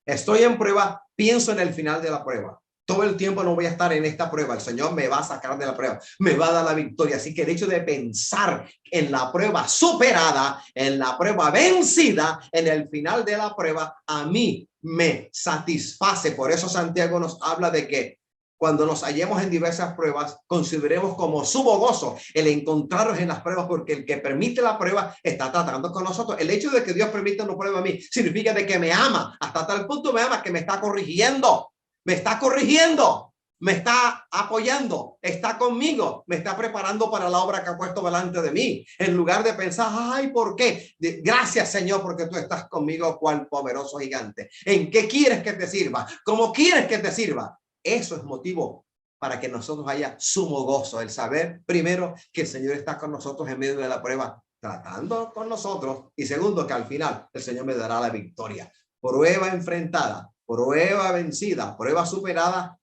Estoy en prueba, pienso en el final de la prueba. Todo el tiempo no voy a estar en esta prueba. El Señor me va a sacar de la prueba, me va a dar la victoria. Así que el hecho de pensar en la prueba superada, en la prueba vencida, en el final de la prueba, a mí me satisface. Por eso Santiago nos habla de que cuando nos hallemos en diversas pruebas, consideremos como sumo gozo el encontrarnos en las pruebas, porque el que permite la prueba está tratando con nosotros. El hecho de que Dios permita una prueba a mí significa de que me ama, hasta tal punto me ama que me está corrigiendo. Me está corrigiendo, me está apoyando, está conmigo, me está preparando para la obra que ha puesto delante de mí. En lugar de pensar, ay, ¿por qué? Gracias, Señor, porque tú estás conmigo, cual poderoso gigante. ¿En qué quieres que te sirva? ¿Cómo quieres que te sirva? Eso es motivo para que nosotros haya sumo gozo, el saber, primero, que el Señor está con nosotros en medio de la prueba, tratando con nosotros, y segundo, que al final el Señor me dará la victoria. Prueba enfrentada, prueba vencida, prueba superada,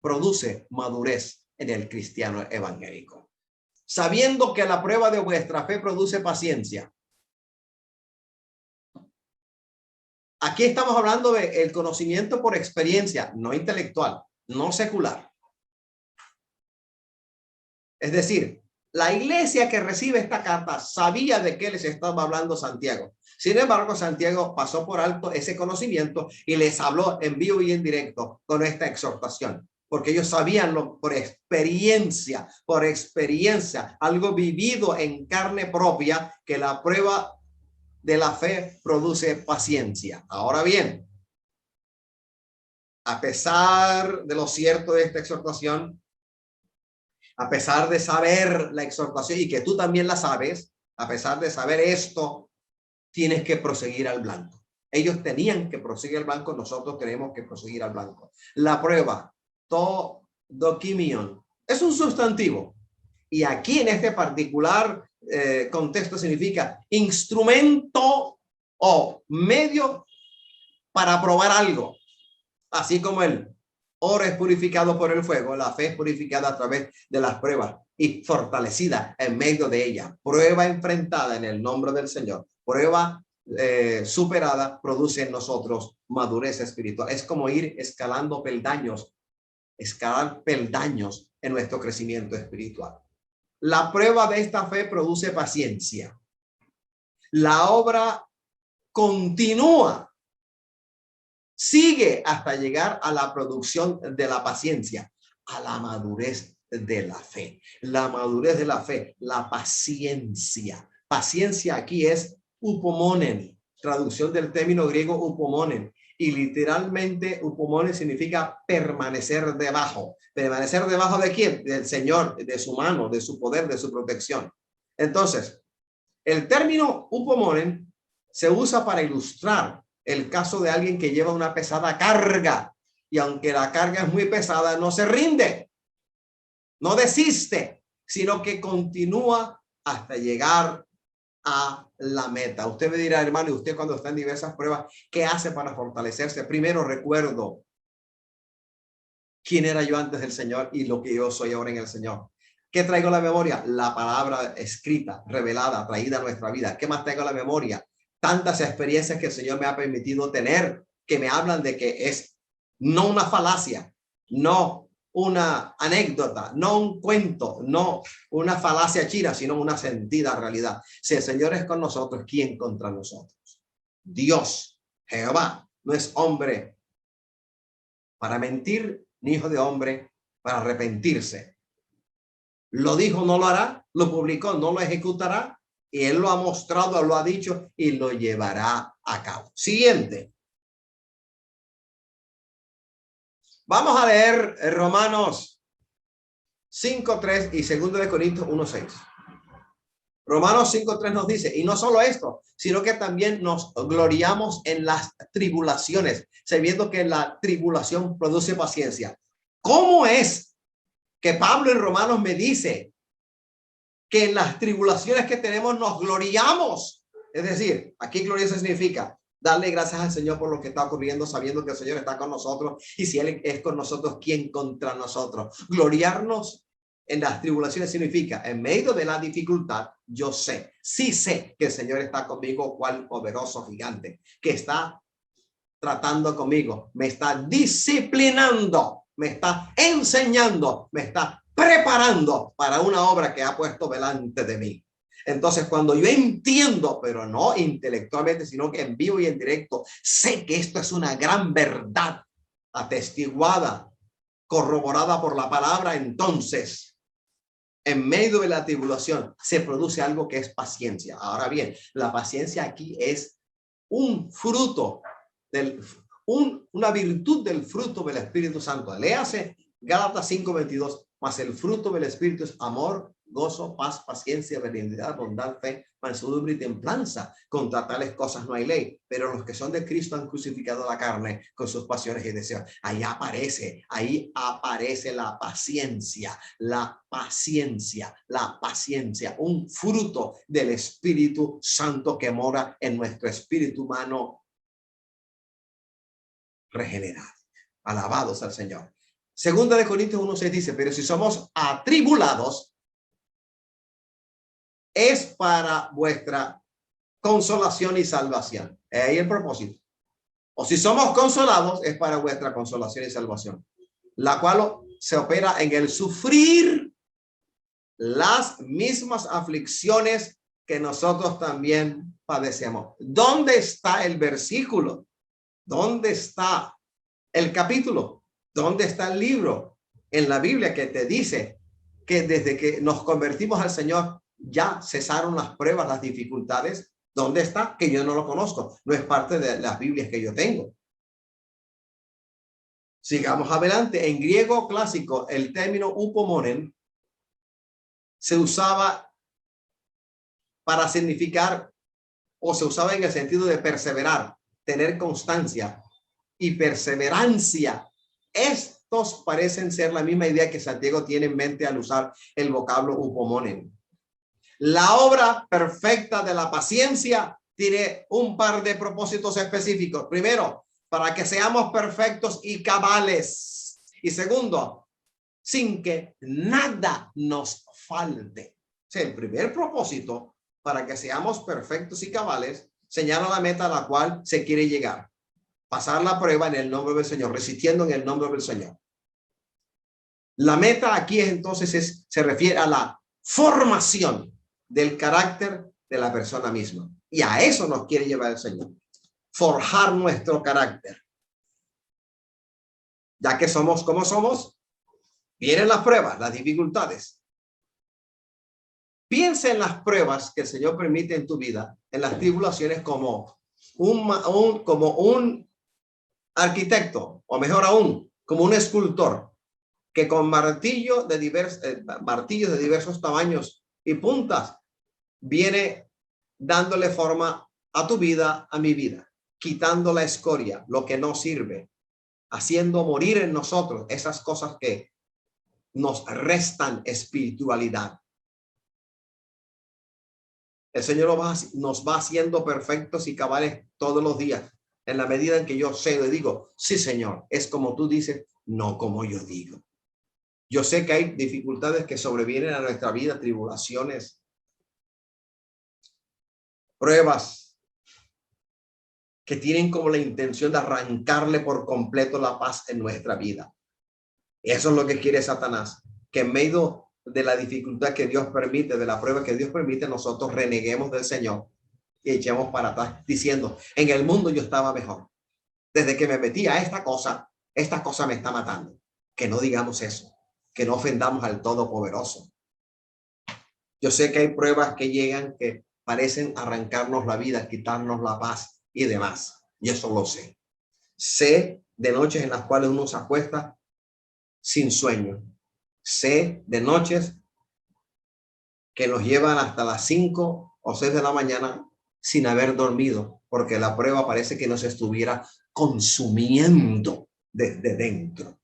produce madurez en el cristiano evangélico. Sabiendo que la prueba de vuestra fe produce paciencia. Aquí estamos hablando del conocimiento por experiencia, no intelectual, no secular. Es decir, la iglesia que recibe esta carta sabía de qué les estaba hablando Santiago. Sin embargo, Santiago pasó por alto ese conocimiento y les habló en vivo y en directo con esta exhortación, porque ellos sabían por experiencia, algo vivido en carne propia, que la prueba de la fe produce paciencia. Ahora bien, a pesar de lo cierto de esta exhortación, a pesar de saber la exhortación y que tú también la sabes, a pesar de saber esto, tienes que proseguir al blanco. Ellos tenían que proseguir al blanco, nosotros tenemos que proseguir al blanco. La prueba, dokimion, es un sustantivo. Y aquí en este particular contexto significa instrumento o medio para probar algo. Así como el oro es purificado por el fuego, la fe es purificada a través de las pruebas y fortalecida en medio de ella. Prueba enfrentada en el nombre del Señor. Prueba superada produce en nosotros madurez espiritual. Es como ir escalando peldaños, escalar peldaños en nuestro crecimiento espiritual. La prueba de esta fe produce paciencia. La obra continúa, sigue hasta llegar a la producción de la paciencia, a la madurez de la fe. La madurez de la fe, la paciencia. Paciencia aquí es upomonen, traducción del término griego upomonen. Y literalmente upomonen significa permanecer debajo. ¿Permanecer debajo de quién? Del Señor, de su mano, de su poder, de su protección. Entonces, el término upomonen se usa para ilustrar el caso de alguien que lleva una pesada carga y aunque la carga es muy pesada, no se rinde, no desiste, sino que continúa hasta llegar a la meta. Usted me dirá, hermano, y usted cuando está en diversas pruebas, ¿qué hace para fortalecerse? Primero recuerdo quién era yo antes del Señor y lo que yo soy ahora en el Señor. ¿Qué traigo a la memoria? La palabra escrita, revelada, traída a nuestra vida. ¿Qué más traigo a la memoria? Tantas experiencias que el Señor me ha permitido tener, que me hablan de que es no una falacia, no una anécdota, no un cuento, no una falacia china, sino una sentida realidad. Si el Señor es con nosotros, ¿quién contra nosotros? Dios, Jehová, no es hombre para mentir, ni hijo de hombre para arrepentirse. Lo dijo, no lo hará, lo publicó, no lo ejecutará, y él lo ha mostrado, lo ha dicho y lo llevará a cabo. Siguiente. Vamos a leer Romanos 5:3 y 2 de Corintios 1:6. Romanos 5:3 nos dice, y no solo esto, sino que también nos gloriamos en las tribulaciones, sabiendo que la tribulación produce paciencia. ¿Cómo es que Pablo en Romanos me dice que en las tribulaciones que tenemos nos gloriamos? Es decir, aquí glorioso significa darle gracias al Señor por lo que está ocurriendo, sabiendo que el Señor está con nosotros, y si Él es con nosotros, ¿quién contra nosotros? Gloriarnos en las tribulaciones significa, en medio de la dificultad, yo sé, sí sé que el Señor está conmigo, cual poderoso gigante, que está tratando conmigo, me está disciplinando, me está enseñando, me está preparando para una obra que ha puesto delante de mí. Entonces, cuando yo entiendo, pero no intelectualmente, sino que en vivo y en directo, sé que esto es una gran verdad atestiguada, corroborada por la palabra, entonces, en medio de la tribulación, se produce algo que es paciencia. Ahora bien, la paciencia aquí es un fruto una virtud del fruto del Espíritu Santo. Léase Gálatas 5:22, mas el fruto del Espíritu es amor, gozo, paz, paciencia, benignidad, bondad, fe, mansedumbre y templanza. Contra tales cosas no hay ley, pero los que son de Cristo han crucificado la carne con sus pasiones y deseos. Ahí aparece la paciencia, un fruto del Espíritu Santo que mora en nuestro espíritu humano regenerado. Alabados al Señor. Segunda de Corintios 1:6 dice, pero si somos atribulados, es para vuestra consolación y salvación. Ahí el propósito. O si somos consolados, es para vuestra consolación y salvación, la cual se opera en el sufrir las mismas aflicciones que nosotros también padecemos. ¿Dónde está el versículo? ¿Dónde está el capítulo? ¿Dónde está el libro en la Biblia que te dice que desde que nos convertimos al Señor ya cesaron las pruebas, las dificultades? ¿Dónde está? Que yo no lo conozco. No es parte de las Biblias que yo tengo. Sigamos adelante. En griego clásico, el término upomonen se usaba para significar, o se usaba en el sentido de perseverar, tener constancia y perseverancia. Estos parecen ser la misma idea que Santiago tiene en mente al usar el vocablo upomonen. La obra perfecta de la paciencia tiene un par de propósitos específicos. Primero, para que seamos perfectos y cabales. Y segundo, sin que nada nos falte. O sea, el primer propósito para que seamos perfectos y cabales señala la meta a la cual se quiere llegar. Pasar la prueba en el nombre del Señor, resistiendo en el nombre del Señor. La meta aquí entonces se refiere a la formación del carácter de la persona misma. Y a eso nos quiere llevar el Señor. Forjar nuestro carácter. Ya que somos como somos, vienen las pruebas, las dificultades. Piensa en las pruebas que el Señor permite en tu vida, en las tribulaciones, como un arquitecto, o mejor aún, como un escultor, que con martillos de diversos tamaños y puntas viene dándole forma a tu vida, a mi vida, quitando la escoria, lo que no sirve, haciendo morir en nosotros esas cosas que nos restan espiritualidad. El Señor nos va haciendo perfectos y cabales todos los días, en la medida en que yo cedo y digo, sí, Señor, es como tú dices, no como yo digo. Yo sé que hay dificultades que sobrevienen a nuestra vida, tribulaciones, pruebas que tienen como la intención de arrancarle por completo la paz en nuestra vida. Eso es lo que quiere Satanás, que en medio de la dificultad que Dios permite, de la prueba que Dios permite, nosotros reneguemos del Señor y echemos para atrás diciendo, en el mundo yo estaba mejor. Desde que me metí a esta cosa me está matando. Que no digamos eso, que no ofendamos al Todopoderoso. Yo sé que hay pruebas que llegan que parecen arrancarnos la vida, quitarnos la paz y demás. Y eso lo sé. Sé de noches en las cuales uno se acuesta sin sueño. Sé de noches que nos llevan hasta las 5 o 6 de la mañana sin haber dormido, porque la prueba parece que nos estuviera consumiendo desde dentro.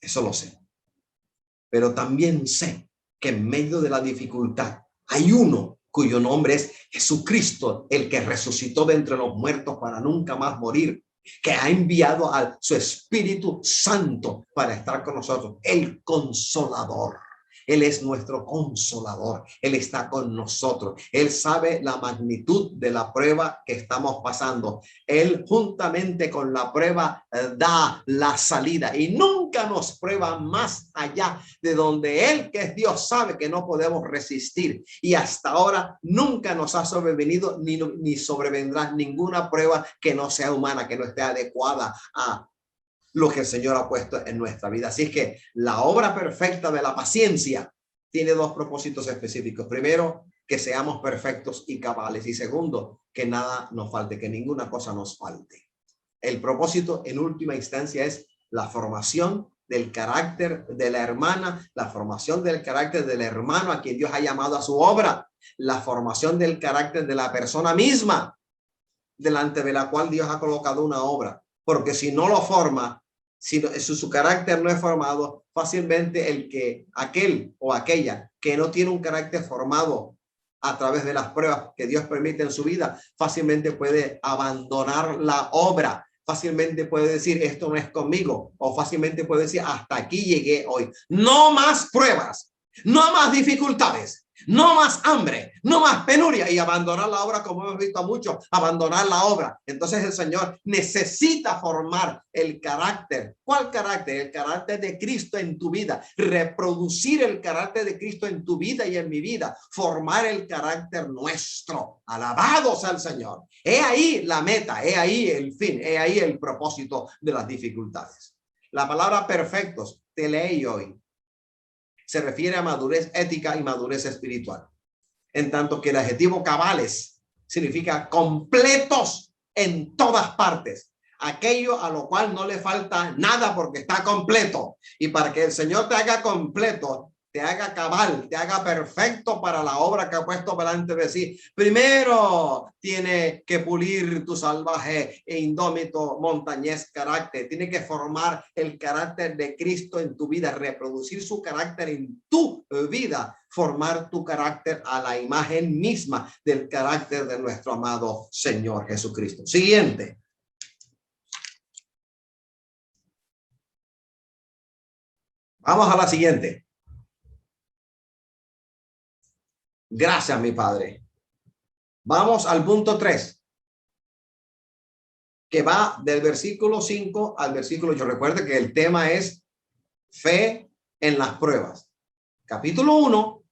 Eso lo sé. Pero también sé que en medio de la dificultad hay uno cuyo nombre es Jesucristo, el que resucitó de entre los muertos para nunca más morir, que ha enviado a su Espíritu Santo para estar con nosotros, el Consolador. Él es nuestro consolador. Él está con nosotros. Él sabe la magnitud de la prueba que estamos pasando. Él juntamente con la prueba da la salida y nunca nos prueba más allá de donde Él, que es Dios, sabe que no podemos resistir. Y hasta ahora nunca nos ha sobrevenido ni sobrevendrá ninguna prueba que no sea humana, que no esté adecuada a lo que el Señor ha puesto en nuestra vida. Así es que la obra perfecta de la paciencia tiene dos propósitos específicos. Primero, que seamos perfectos y cabales. Y segundo, que nada nos falte, que ninguna cosa nos falte. El propósito en última instancia es la formación del carácter de la hermana, la formación del carácter del hermano a quien Dios ha llamado a su obra, la formación del carácter de la persona misma delante de la cual Dios ha colocado una obra. Porque si no lo forma, si su carácter no es formado, fácilmente aquel o aquella que no tiene un carácter formado a través de las pruebas que Dios permite en su vida, fácilmente puede abandonar la obra, fácilmente puede decir esto no es conmigo, o fácilmente puede decir hasta aquí llegué hoy. No más pruebas, no más dificultades. No más hambre, no más penuria, y abandonar la obra, como hemos visto a muchos, abandonar la obra. Entonces el Señor necesita formar el carácter. ¿Cuál carácter? El carácter de Cristo en tu vida. Reproducir el carácter de Cristo en tu vida y en mi vida. Formar el carácter nuestro. Alabado sea el Señor. He ahí la meta, he ahí el fin, he ahí el propósito de las dificultades. La palabra perfectos, te leí hoy, se refiere a madurez ética y madurez espiritual. En tanto que el adjetivo cabales significa completos en todas partes. Aquello a lo cual no le falta nada porque está completo. Y para que el Señor te haga completo, te haga cabal, te haga perfecto para la obra que ha puesto delante de sí, primero tiene que pulir tu salvaje e indómito montañés carácter. Tiene que formar el carácter de Cristo en tu vida, reproducir su carácter en tu vida, formar tu carácter a la imagen misma del carácter de nuestro amado Señor Jesucristo. Siguiente. Vamos a la siguiente. Gracias, mi Padre. Vamos al punto 3, que va del versículo 5 al versículo 8. Recuerde que el tema es fe en las pruebas. Capítulo 1,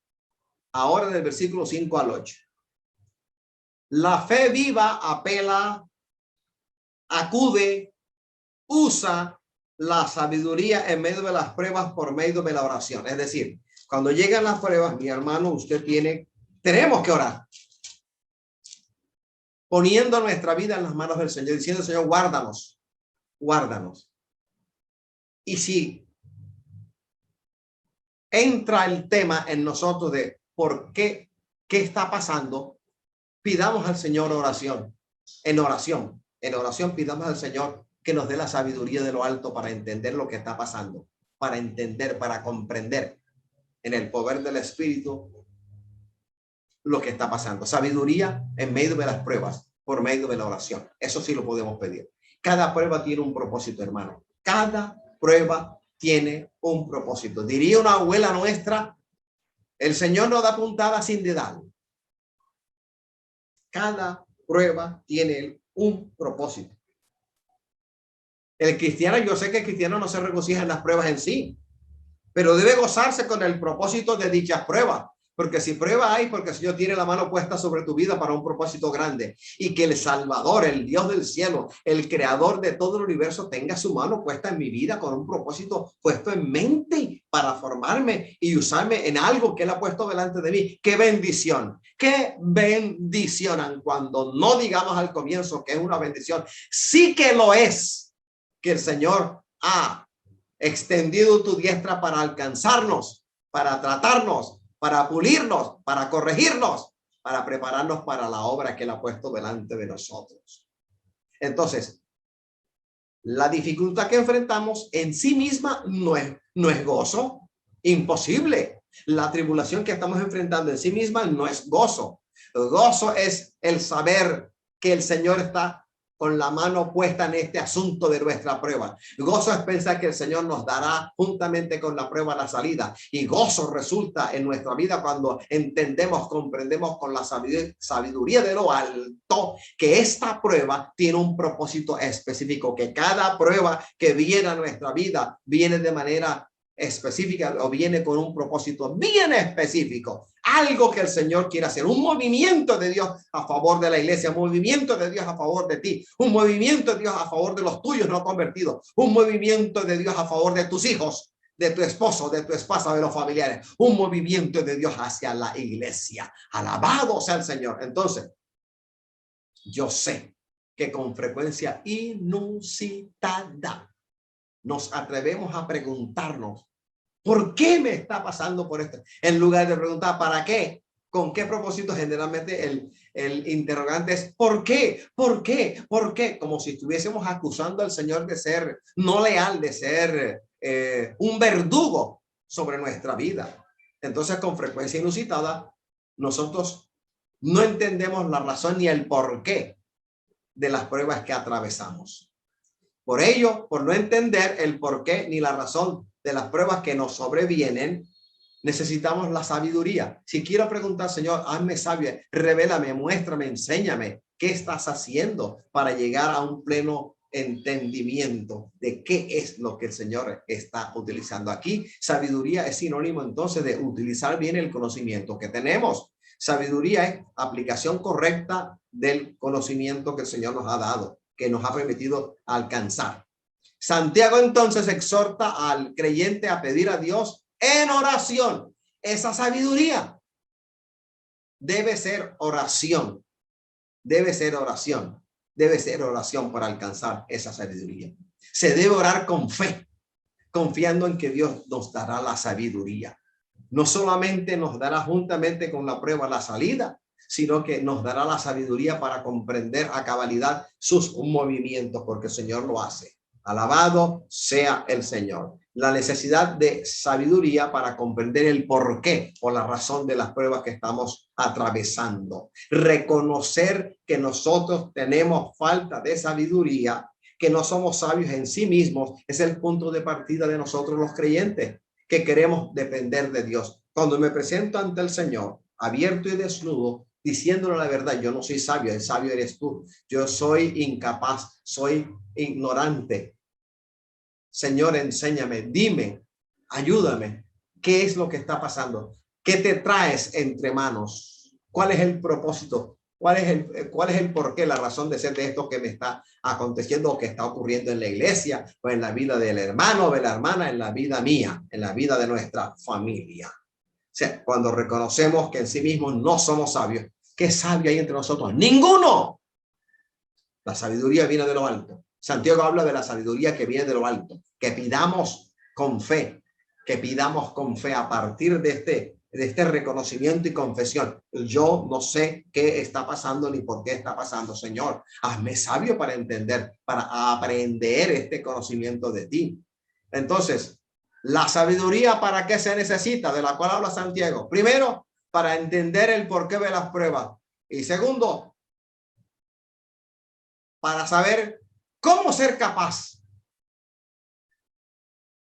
ahora del versículo 5 al 8. La fe viva apela, acude, usa la sabiduría en medio de las pruebas por medio de la oración. Es decir, cuando llegan las pruebas, mi hermano, tenemos que orar, poniendo nuestra vida en las manos del Señor, diciendo, Señor, guárdanos, guárdanos. Y si entra el tema en nosotros de por qué está pasando, pidamos al Señor oración. En oración pidamos al Señor que nos dé la sabiduría de lo alto para entender lo que está pasando, para entender, para comprender en el poder del Espíritu lo que está pasando. Sabiduría en medio de las pruebas, por medio de la oración. Eso sí lo podemos pedir. Cada prueba tiene un propósito, hermano. Cada prueba tiene un propósito. Diría una abuela nuestra, el Señor no da puntada sin dedal. Cada prueba tiene un propósito. El cristiano, yo sé que el cristiano no se regocija en las pruebas en sí, pero debe gozarse con el propósito de dichas pruebas. Porque si prueba hay, porque el Señor tiene la mano puesta sobre tu vida para un propósito grande, y que el Salvador, el Dios del cielo, el creador de todo el universo, tenga su mano puesta en mi vida con un propósito puesto en mente para formarme y usarme en algo que Él ha puesto delante de mí. ¡Qué bendición! ¡Qué bendición! Cuando no digamos al comienzo que es una bendición, sí que lo es, que el Señor ha extendido tu diestra para alcanzarnos, para tratarnos, para pulirnos, para corregirnos, para prepararnos para la obra que Él ha puesto delante de nosotros. Entonces, la dificultad que enfrentamos en sí misma no es gozo, imposible. La tribulación que estamos enfrentando en sí misma no es gozo. El gozo es el saber que el Señor está con la mano puesta en este asunto de nuestra prueba. Gozo es pensar que el Señor nos dará juntamente con la prueba la salida. Y gozo resulta en nuestra vida cuando entendemos, comprendemos con la sabiduría de lo alto que esta prueba tiene un propósito específico, que cada prueba que viene a nuestra vida viene de manera específica o viene con un propósito bien específico, algo que el Señor quiere hacer, un movimiento de Dios a favor de la iglesia, un movimiento de Dios a favor de ti, un movimiento de Dios a favor de los tuyos no convertidos, un movimiento de Dios a favor de tus hijos, de tu esposo, de tu esposa, de los familiares, un movimiento de Dios hacia la iglesia. Alabado sea el Señor. Entonces, yo sé que con frecuencia inusitada nos atrevemos a preguntarnos, ¿por qué me está pasando por esto? En lugar de preguntar, ¿para qué? ¿Con qué propósito? Generalmente el interrogante es, ¿por qué? ¿Por qué? ¿Por qué? Como si estuviésemos acusando al Señor de ser no leal, de ser un verdugo sobre nuestra vida. Entonces, con frecuencia inusitada, nosotros no entendemos la razón ni el por qué de las pruebas que atravesamos. Por ello, por no entender el por qué ni la razón de las pruebas que nos sobrevienen, necesitamos la sabiduría. Si quiero preguntar, Señor, hazme sabio, revélame, muéstrame, enséñame qué estás haciendo para llegar a un pleno entendimiento de qué es lo que el Señor está utilizando aquí. Sabiduría es sinónimo entonces de utilizar bien el conocimiento que tenemos. Sabiduría es aplicación correcta del conocimiento que el Señor nos ha dado, que nos ha permitido alcanzar. Santiago entonces exhorta al creyente a pedir a Dios en oración. Esa sabiduría debe ser oración. Debe ser oración. Debe ser oración para alcanzar esa sabiduría. Se debe orar con fe, confiando en que Dios nos dará la sabiduría. No solamente nos dará juntamente con la prueba la salida, sino que nos dará la sabiduría para comprender a cabalidad sus movimientos, porque el Señor lo hace. Alabado sea el Señor. La necesidad de sabiduría para comprender el porqué o la razón de las pruebas que estamos atravesando. Reconocer que nosotros tenemos falta de sabiduría, que no somos sabios en sí mismos, es el punto de partida de nosotros los creyentes, que queremos depender de Dios. Cuando me presento ante el Señor, abierto y desnudo, diciéndole la verdad, yo no soy sabio, el sabio eres tú. Yo soy incapaz, soy ignorante. Señor, enséñame, dime, ayúdame. ¿Qué es lo que está pasando? ¿Qué te traes entre manos? ¿Cuál es el propósito? ¿Cuál es el porqué, la razón de ser de esto que me está aconteciendo o que está ocurriendo en la iglesia o en la vida del hermano o de la hermana, en la vida mía, en la vida de nuestra familia? O sea, cuando reconocemos que en sí mismos no somos sabios, ¿qué sabio hay entre nosotros? ¡Ninguno! La sabiduría viene de lo alto. Santiago habla de la sabiduría que viene de lo alto, que pidamos con fe, a partir de este reconocimiento y confesión. Yo no sé qué está pasando ni por qué está pasando, Señor. Hazme sabio para entender, para aprender este conocimiento de ti. Entonces, la sabiduría, ¿para qué se necesita? De la cual habla Santiago. Primero, para entender el porqué de las pruebas. Y segundo, para saber cómo ser capaz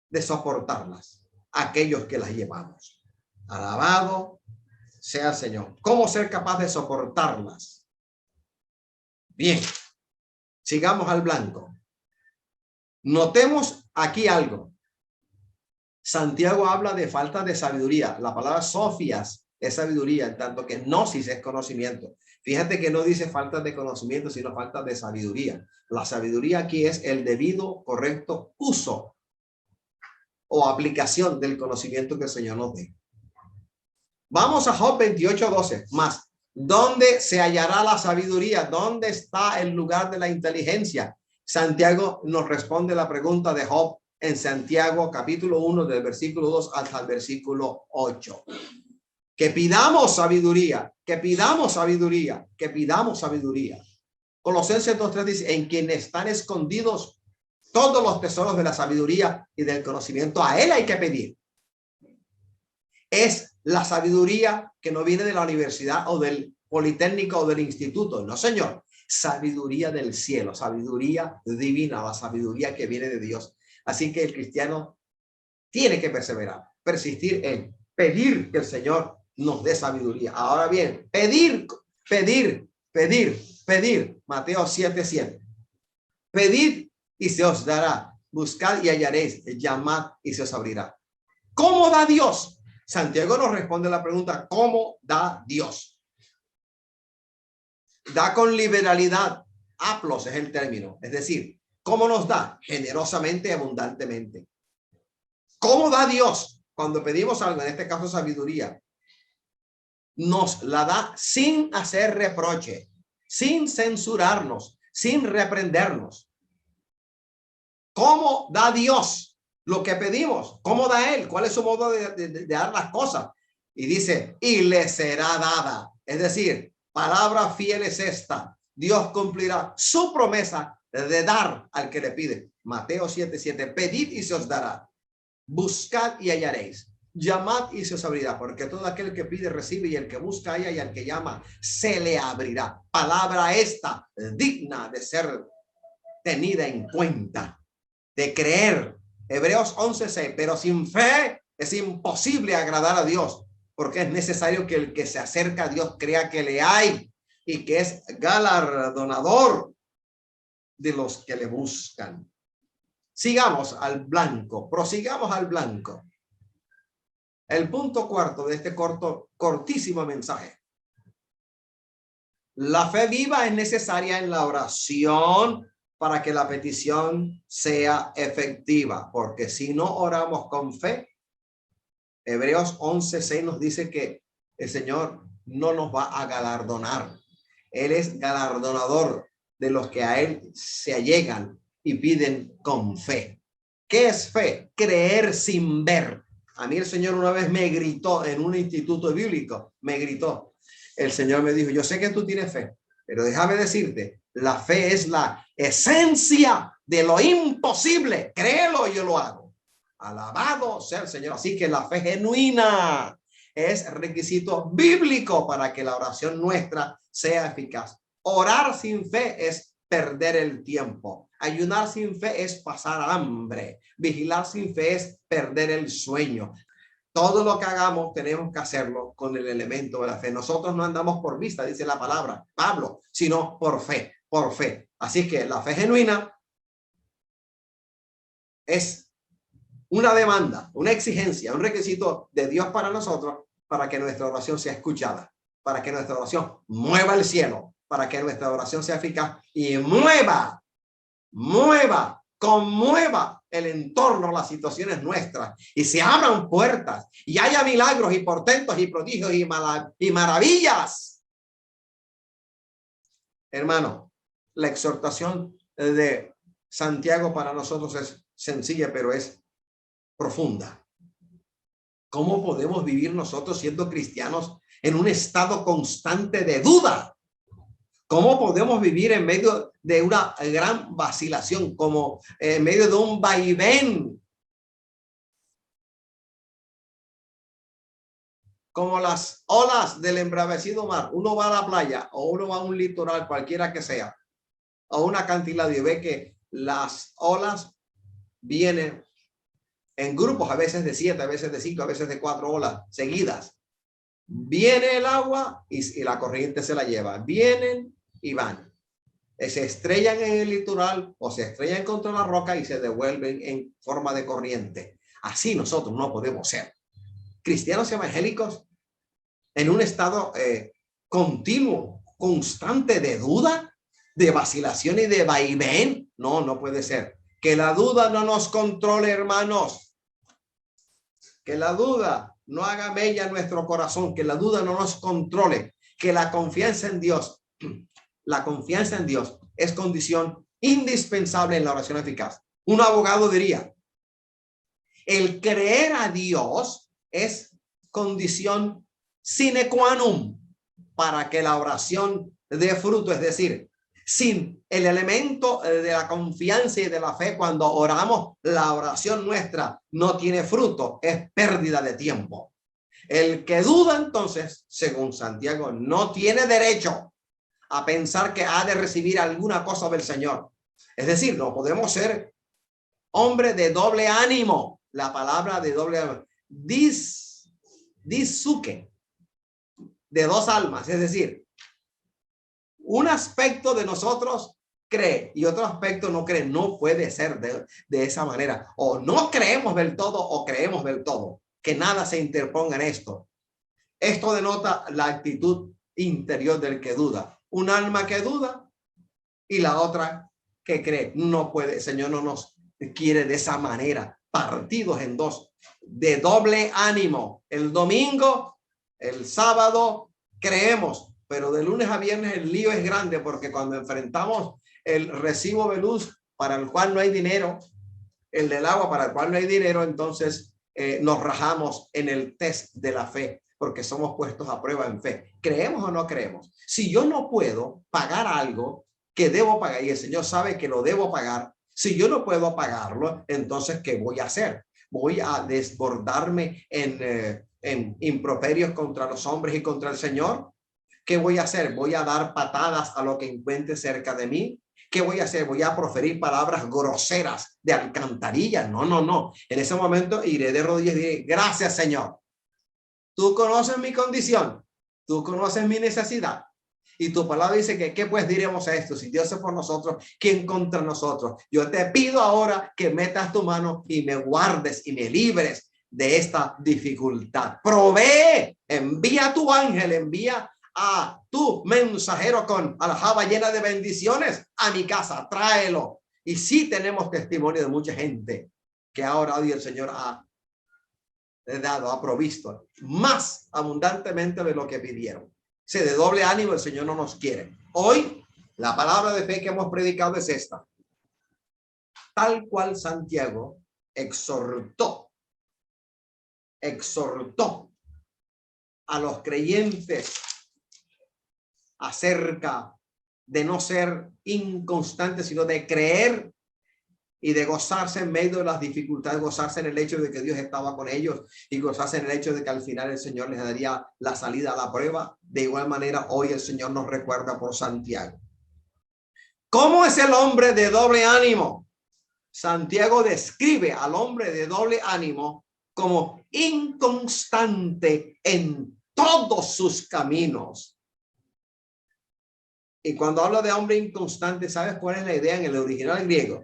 de soportarlas, aquellos que las llevamos. Alabado sea el Señor. ¿Cómo ser capaz de soportarlas? Bien, sigamos al blanco. Notemos aquí algo. Santiago habla de falta de sabiduría. La palabra sofias es sabiduría, en tanto que gnosis es conocimiento. Fíjate que no dice falta de conocimiento, sino falta de sabiduría. La sabiduría aquí es el debido, correcto uso o aplicación del conocimiento que el Señor nos dé. Vamos a Job 28:12. Más, ¿dónde se hallará la sabiduría? ¿Dónde está el lugar de la inteligencia? Santiago nos responde la pregunta de Job en Santiago capítulo 1 del versículo 2 hasta el versículo 8. Que pidamos sabiduría, que pidamos sabiduría, que pidamos sabiduría. Colosenses 2:3 dice, en quien están escondidos todos los tesoros de la sabiduría y del conocimiento. A él hay que pedir. Es la sabiduría que no viene de la universidad o del politécnico o del instituto. No, señor. Sabiduría del cielo, sabiduría divina, la sabiduría que viene de Dios. Así que el cristiano tiene que perseverar, persistir en pedir que el Señor nos dé sabiduría. Ahora bien, pedir. Mateo 7:7. Pedid y se os dará. Buscad y hallaréis. Llamad y se os abrirá. ¿Cómo da Dios? Santiago nos responde la pregunta, ¿cómo da Dios? Da con liberalidad. Aplos es el término. Es decir, ¿cómo nos da? Generosamente y abundantemente. ¿Cómo da Dios? Cuando pedimos algo, en este caso sabiduría, nos la da sin hacer reproche, sin censurarnos, sin reprendernos. ¿Cómo da Dios lo que pedimos? ¿Cómo da Él? ¿Cuál es su modo de dar las cosas? Y dice, y le será dada. Es decir, palabra fiel es esta. Dios cumplirá su promesa de dar al que le pide. Mateo 7:7. Pedid y se os dará. Buscad y hallaréis. Llamad y se os abrirá, porque todo aquel que pide recibe, y el que busca halla, y al que llama se le abrirá. Palabra esta digna de ser tenida en cuenta, de creer. Hebreos 11:6. Pero sin fe Es imposible agradar a Dios, porque es necesario que el que se acerca a Dios crea que le hay y que es galardonador de los que le buscan. Sigamos al blanco, prosigamos al blanco. El punto cuarto de este cortísimo mensaje. La fe viva es necesaria en la oración para que la petición sea efectiva, porque si no oramos con fe, Hebreos 11:6 nos dice que el Señor no nos va a galardonar. Él es galardonador de los que a Él se allegan y piden con fe. ¿Qué es fe? Creer sin ver. A mí el Señor una vez me gritó en un instituto bíblico, me gritó. El Señor me dijo, yo sé que tú tienes fe, pero déjame decirte, la fe es la esencia de lo imposible. Créelo y yo lo hago. Alabado sea el Señor. Así que la fe genuina es requisito bíblico para que la oración nuestra sea eficaz. Orar sin fe es perder el tiempo. Ayunar sin fe es pasar hambre. Vigilar sin fe es perder el sueño. Todo lo que hagamos tenemos que hacerlo con el elemento de la fe. Nosotros no andamos por vista, dice la palabra Pablo, sino por fe, por fe. Así que la fe genuina es una demanda, una exigencia, un requisito de Dios para nosotros, para que nuestra oración sea escuchada, para que nuestra oración mueva el cielo, para que nuestra oración sea eficaz y conmueva el entorno, las situaciones nuestras, y se abran puertas y haya milagros y portentos y prodigios y maravillas. Hermano, la exhortación de Santiago para nosotros es sencilla, pero es profunda. ¿Cómo podemos vivir nosotros siendo cristianos en un estado constante de duda? ¿Cómo podemos vivir en medio de una gran vacilación, como en medio de un vaivén? Como las olas del embravecido mar. Uno va a la playa o uno va a un litoral, cualquiera que sea, o un acantilado, y ve que las olas vienen en grupos, a veces de 7, a veces de 5, a veces de 4 olas seguidas. Viene el agua y la corriente se la lleva. Vienen y van. Se estrellan en el litoral o se estrellan contra la roca y se devuelven en forma de corriente. Así nosotros no podemos ser. Cristianos evangélicos en un estado continuo, constante de duda, de vacilación y de vaivén. No, no puede ser. Que la duda no nos controle, hermanos. Que la duda no haga mella en nuestro corazón. Que la duda no nos controle. Que la confianza en Dios, la confianza en Dios es condición indispensable en la oración eficaz. Un abogado diría, el creer a Dios es condición sine qua non para que la oración dé fruto. Es decir, sin el elemento de la confianza y de la fe, cuando oramos, la oración nuestra no tiene fruto, es pérdida de tiempo. El que duda, entonces, según Santiago, no tiene derecho a pensar que ha de recibir alguna cosa del Señor. Es decir, no podemos ser hombre de doble ánimo. La palabra de doble ánimo, disuke, de dos almas. Es decir, un aspecto de nosotros cree y otro aspecto no cree. No puede ser de esa manera. O no creemos del todo o creemos del todo. Que nada se interponga en esto. Esto denota la actitud interior del que duda. Un alma que duda y la otra que cree. No puede, el Señor no nos quiere de esa manera, partidos en dos, de doble ánimo. El domingo, el sábado creemos, pero de lunes a viernes el lío es grande, porque cuando enfrentamos el recibo de luz para el cual no hay dinero, el del agua para el cual no hay dinero, entonces nos rajamos en el test de la fe, porque somos puestos a prueba en fe. ¿Creemos o no creemos? Si yo no puedo pagar algo que debo pagar y el Señor sabe que lo debo pagar, si yo no puedo pagarlo, entonces ¿qué voy a hacer? Voy a desbordarme en improperios contra los hombres y contra el Señor. ¿Qué voy a hacer? ¿Voy a dar patadas a lo que encuentre cerca de mí? ¿Qué voy a hacer? ¿Voy a proferir palabras groseras de alcantarilla? No, no, no. En ese momento iré de rodillas y diré, gracias, Señor. Tú conoces mi condición. Tú conoces mi necesidad. Y tu palabra dice que, ¿qué pues diremos a esto? Si Dios es por nosotros, ¿quién contra nosotros? Yo te pido ahora que metas tu mano y me guardes y me libres de esta dificultad. Provee, envía a tu ángel, envía a tu mensajero con aljaba llena de bendiciones a mi casa, tráelo. Y sí tenemos testimonio de mucha gente que ha orado y el Señor ha dado, ha provisto más abundantemente de lo que pidieron. Se de doble ánimo, el Señor no nos quiere. Hoy la palabra de fe que hemos predicado es esta. Tal cual Santiago exhortó a los creyentes acerca de no ser inconstantes, sino de creer y de gozarse en medio de las dificultades, gozarse en el hecho de que Dios estaba con ellos y gozarse en el hecho de que al final el Señor les daría la salida a la prueba. De igual manera, hoy el Señor nos recuerda por Santiago. ¿Cómo es el hombre de doble ánimo? Santiago describe al hombre de doble ánimo como inconstante en todos sus caminos. Y cuando hablo de hombre inconstante, ¿sabes cuál es la idea en el original griego?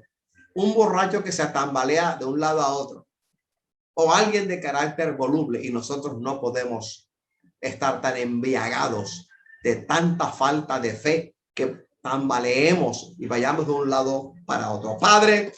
Un borracho que se tambalea de un lado a otro, o alguien de carácter voluble, y nosotros no podemos estar tan embriagados de tanta falta de fe que tambaleemos y vayamos de un lado para otro. Padre,